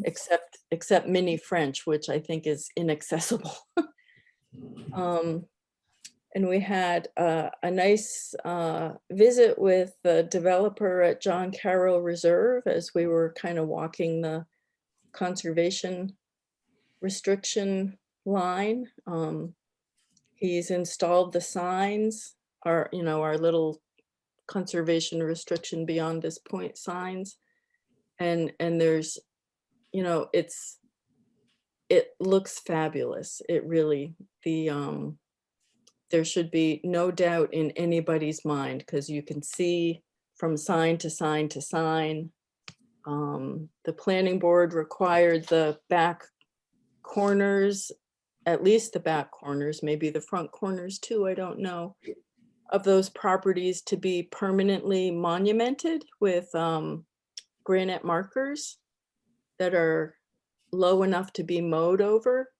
except Mini French, which I think is inaccessible. And we had a nice visit with the developer at John Carroll Reserve as we were kind of walking the conservation restriction line. He's installed the signs, our little conservation restriction beyond this point signs. And there's, it looks fabulous. It really, there should be no doubt in anybody's mind because you can see from sign to sign to sign. The planning board required the back corners, at least the back corners, maybe the front corners too, I don't know, of those properties to be permanently monumented with granite markers that are low enough to be mowed over.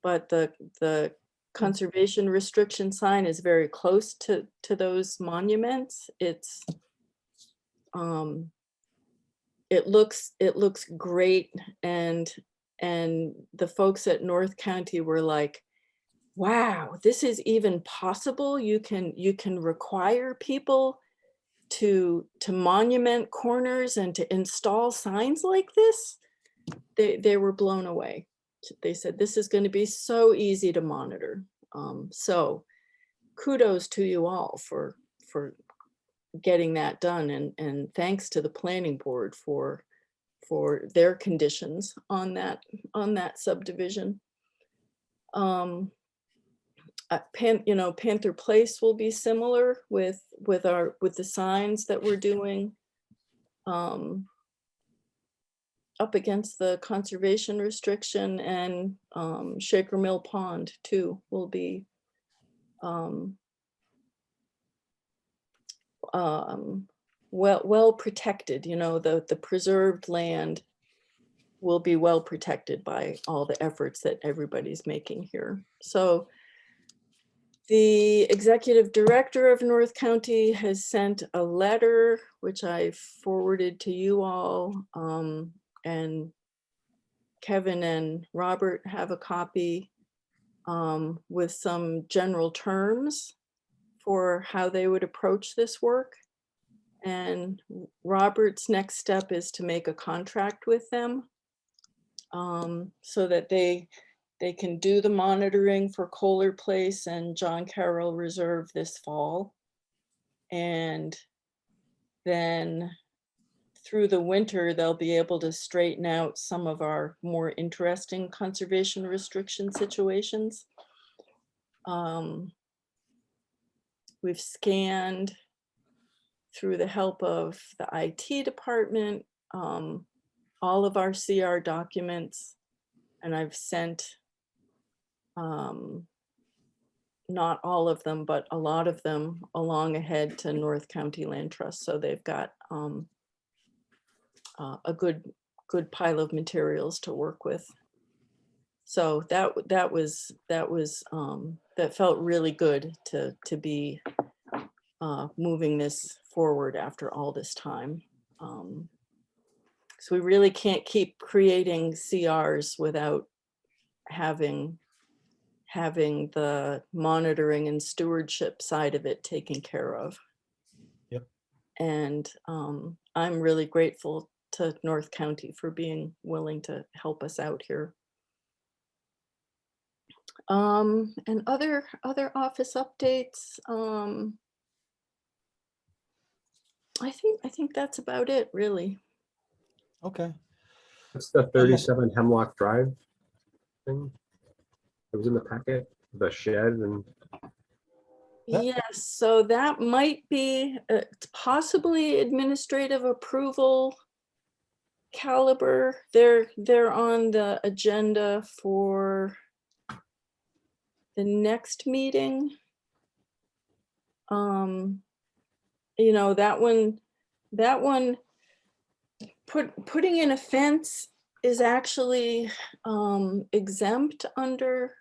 But the conservation restriction sign is very close to those monuments. It's it looks great, and the folks at North County were like, wow, this is even possible. You can require people to monument corners and to install signs like this. They were blown away. They said, this is going to be so easy to monitor. So kudos to you all for getting that done. And thanks to the planning board for their conditions on that subdivision. Panther Place will be similar with the signs that we're doing. Up against the conservation restriction, and Shaker Mill Pond too will be well protected. The preserved land will be well protected by all the efforts that everybody's making here. So the executive director of North County has sent a letter, which I forwarded to you all. And Kevin and Robert have a copy with some general terms for how they would approach this work. And Robert's next step is to make a contract with them so that they can do the monitoring for Kohler Place and John Carroll Reserve this fall. And then through the winter, they'll be able to straighten out some of our more interesting conservation restriction situations. We've scanned through the help of the IT department, all of our CR documents, and I've sent not all of them, but a lot of them along ahead to North County Land Trust. So they've got a good pile of materials to work with. So that felt really good to be moving this forward after all this time. So we really can't keep creating CRs without having the monitoring and stewardship side of it taken care of. Yep. And I'm really grateful to North County for being willing to help us out here. And other office updates. I think that's about it, really. Okay. That's the 37 Hemlock Drive thing. It was in the packet, the shed and That- Yes, so that might be possibly administrative approval caliber. They're on the agenda for the next meeting. You know, that one putting in a fence is actually exempt under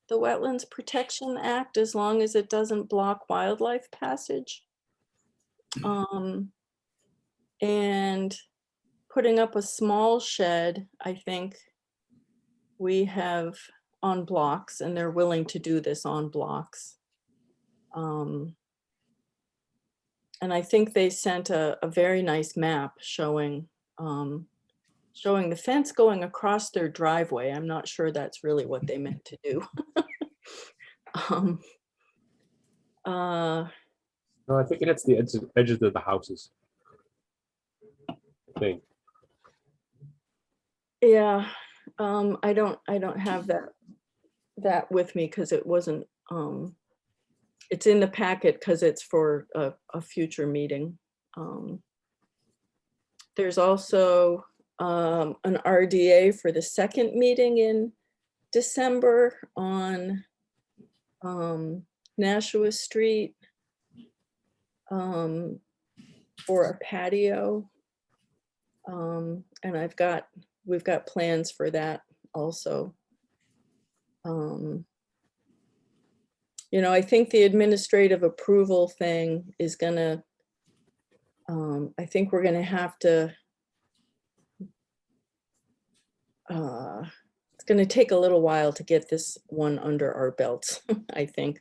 the Wetlands Protection Act as long as it doesn't block wildlife passage. And putting up a small shed, I think we have on blocks, and they're willing to do this on blocks. And I think they sent a very nice map showing showing the fence going across their driveway. I'm not sure that's really what they meant to do. no, I think it's the edges of the houses. I think. Yeah, I don't have that with me because it wasn't. It's in the packet because it's for a future meeting. There's also an RDA for the second meeting in December on Nashua Street for a patio. And we've got plans for that also. You know, I think the administrative approval thing is gonna, I think we're gonna have to, it's gonna take a little while to get this one under our belts, I think.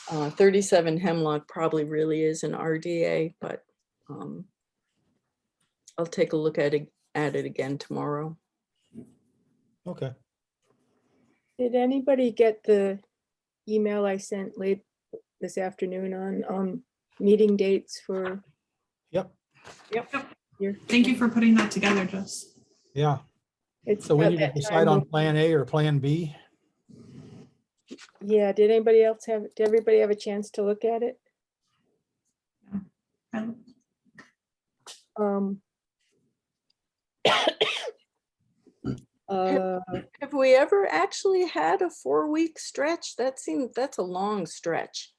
37 Hemlock probably really is an RDA, but I'll take a look at it again tomorrow. Okay. Did anybody get the email I sent late this afternoon on meeting dates for? Yep. Your, Thank you for putting that together, Jess. Yeah. it's So we about need to that decide time on when- plan A or plan B. Yeah, did everybody have a chance to look at it? Um, Have we ever actually had a 4-week stretch? That's a long stretch.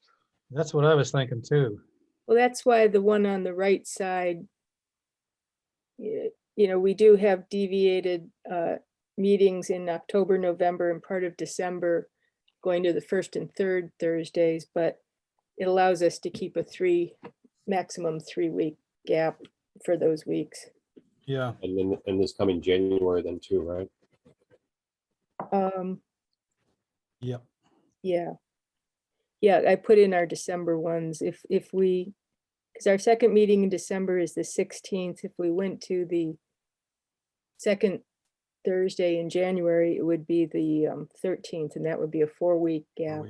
That's what I was thinking too. well, that's why the one on the right side, you know, we do have deviated meetings in October, November, and part of December, going to the first and third Thursdays, but it allows us to keep a maximum 3-week gap for those weeks. Yeah. And then and this coming January then too, right? Yep. Yeah. Yeah, I put in our December ones. If we, because our second meeting in December is the 16th. If we went to the second Thursday in January, it would be the 13th, and that would be a 4-week gap,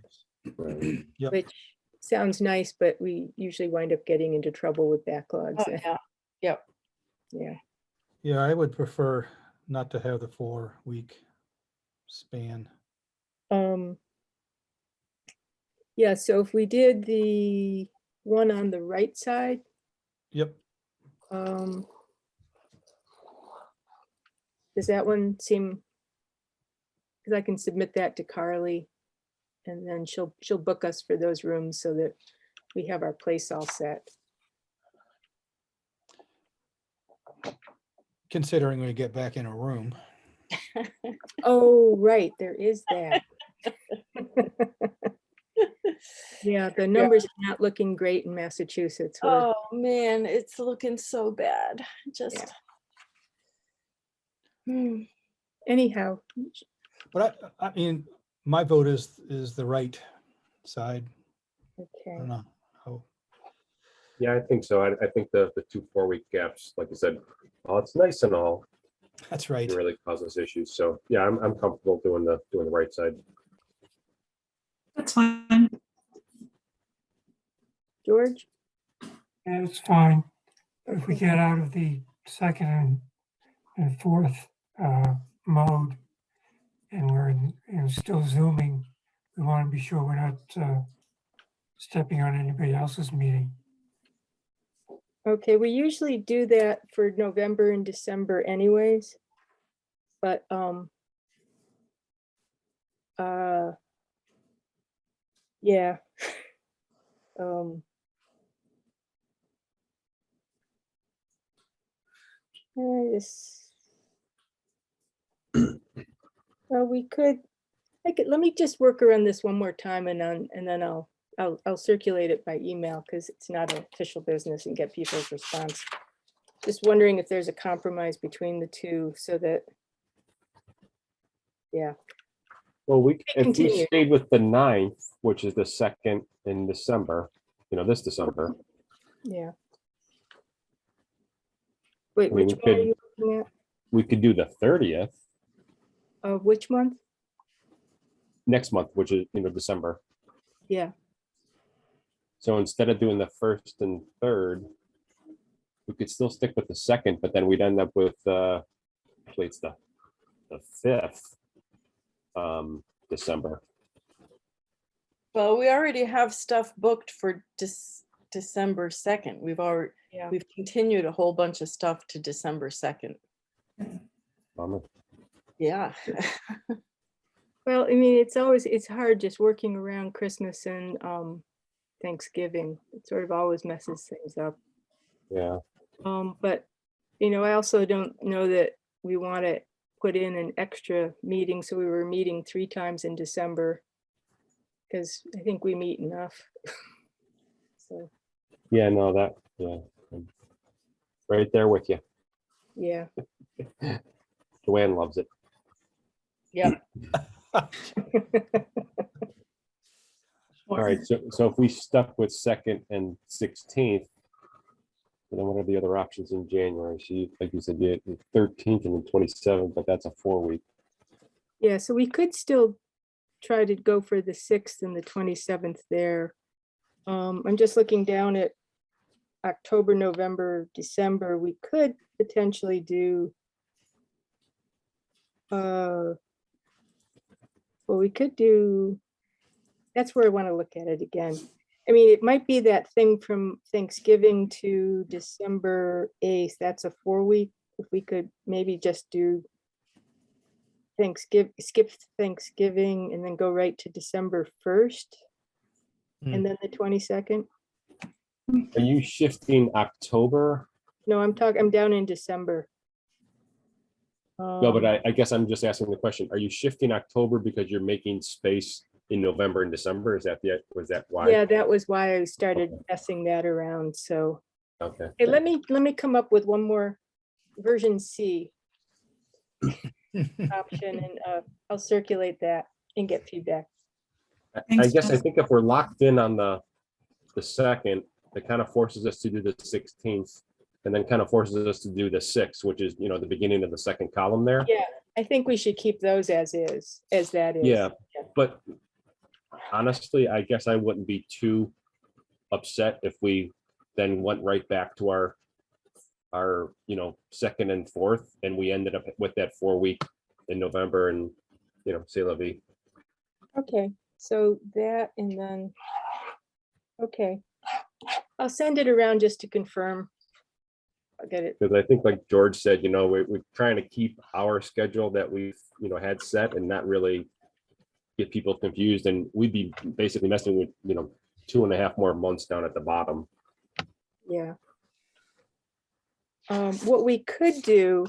Right. Yep. which sounds nice, but we usually wind up getting into trouble with backlogs. Oh, yeah. Yep. Yeah. Yeah, I would prefer not to have the 4-week span. Yeah, so if we did the one on the right side, Yep. does that one seem, because I can submit that to Carly, and then she'll book us for those rooms so that we have our place all set. Considering we get back in a room. Oh, right, there is that. Yeah, the numbers are not looking great in Massachusetts. Oh man, it's looking so bad. Just. Anyhow, But I mean, my vote is the right side. I okay. don't know. Oh, Yeah, I think so. I think the 2 4-week gaps, like you said, oh, it's nice and all, That's right. can really cause us issues. So yeah, I'm comfortable doing the right side. That's fine. George? Yeah, it's fine. If we get out of the second and fourth mode and we're still Zooming, we want to be sure we're not stepping on anybody else's meeting. Okay, we usually do that for November and December anyways. But yeah. Well, we could, let me just work around this one more time and then I'll circulate it by email because it's not an official business and get people's response. Just wondering if there's a compromise between the two so that, yeah. Well, if we Continue. stayed with the 9th, which is the 2nd in December, this December. Yeah. Wait, I mean, which one are you looking at? we could do the 30th Of which month? next month, which is, December. Yeah. So instead of doing the 1st and 3rd, we could still stick with the 2nd, but then we'd end up with, actually it's the 5th, December. Well, we already have stuff booked for December 2nd. We've continued a whole bunch of stuff to December 2nd. Bummer. Yeah. Well, I mean, it's hard just working around Christmas and Thanksgiving. It sort of always messes things up. Yeah. But I also don't know that we want to put in an extra meeting. So we were meeting 3 times in December because I think we meet enough. So, Yeah, no, I'm right there with you. yeah. Joanne loves it. Yeah. All right, so if we stuck with 2nd and 16th, then what are the other options in January? So like you said, the 13th and the 27th, but that's a 4-week. Yeah, so we could still try to go for the 6th and the 27th there. I'm just looking down at October, November, December. We could potentially do well, we could do, that's where I want to look at it again. I mean, it might be that thing from Thanksgiving to December 8th. That's a 4-week. If we could maybe just do skip Thanksgiving and then go right to December 1st and then the 22nd. Are you shifting October? No, I'm down in December. No, but I guess I'm just asking the question. Are you shifting October because you're making space in November and December? Was that why? Yeah, that was why I started messing that around. So Okay. hey, let me come up with one more version C option and I'll circulate that and get feedback. I guess I think if we're locked in on the 2nd, it kind of forces us to do the 16th and then kind of forces us to do the 6th, which is, the beginning of the 2nd column there. Yeah, I think we should keep those as that is. Yeah, but honestly, I guess I wouldn't be too upset if we then went right back to our 2nd and 4th, and we ended up with that 4-week in November and, c'est la vie. Okay, so that and then, okay. I'll send it around just to confirm. I'll get it. Because I think like George said, we're trying to keep our schedule that we've, had set and not really get people confused. And we'd be basically messing with, 2.5 more months down at the bottom. Yeah. What we could do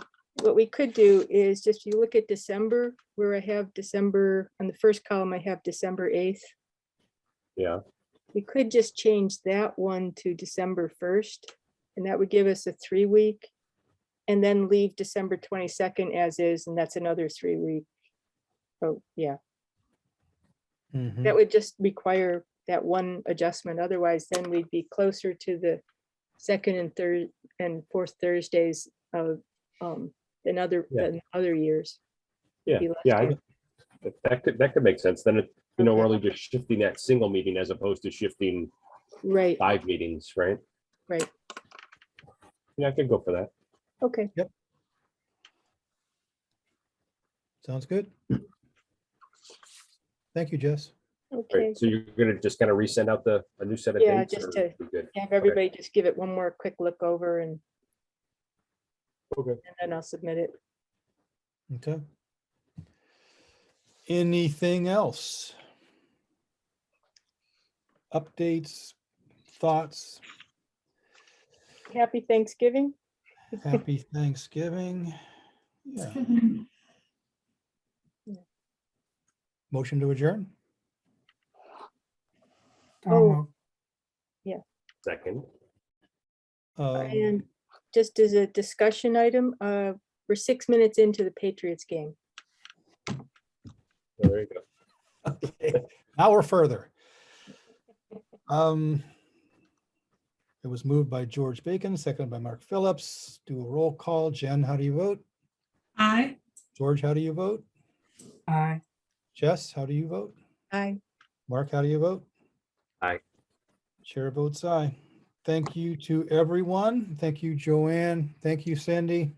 is just, you look at December, where I have December, on the first column, I have December 8th. Yeah. We could just change that one to December 1st, and that would give us a 3-week, and then leave December 22nd as is, and that's another 3-week. Oh, yeah. That would just require that one adjustment. Otherwise, then we'd be closer to the second and third and fourth Thursdays of than other years. Yeah, Be less yeah, time. that could make sense. Then, we're Okay. only just shifting that single meeting as opposed to shifting Right, 5 meetings, right? right. Yeah, I could go for that. Okay. Sounds good. Thank you, Jess. Okay. Right, so you're gonna just kind of resend out a new set of Yeah, dates? just or to we good? have everybody just give it one more quick look over and Okay. then I'll submit it. Okay. Anything else? Updates, thoughts? Happy Thanksgiving. Happy Thanksgiving. Yeah. Motion to adjourn? Oh, Second. and just as a discussion item, we're 6 minutes into the Patriots game. Oh, there you go. Okay, now we're further. It was moved by George Bacon, seconded by Mark Phillips. Do a roll call. Jen, how do you vote? Aye. George, how do you vote? Aye. Jess, how do you vote? Aye. Mark, how do you vote? Aye. Chair votes aye. Thank you to everyone. Thank you, Joanne. Thank you, Cindy.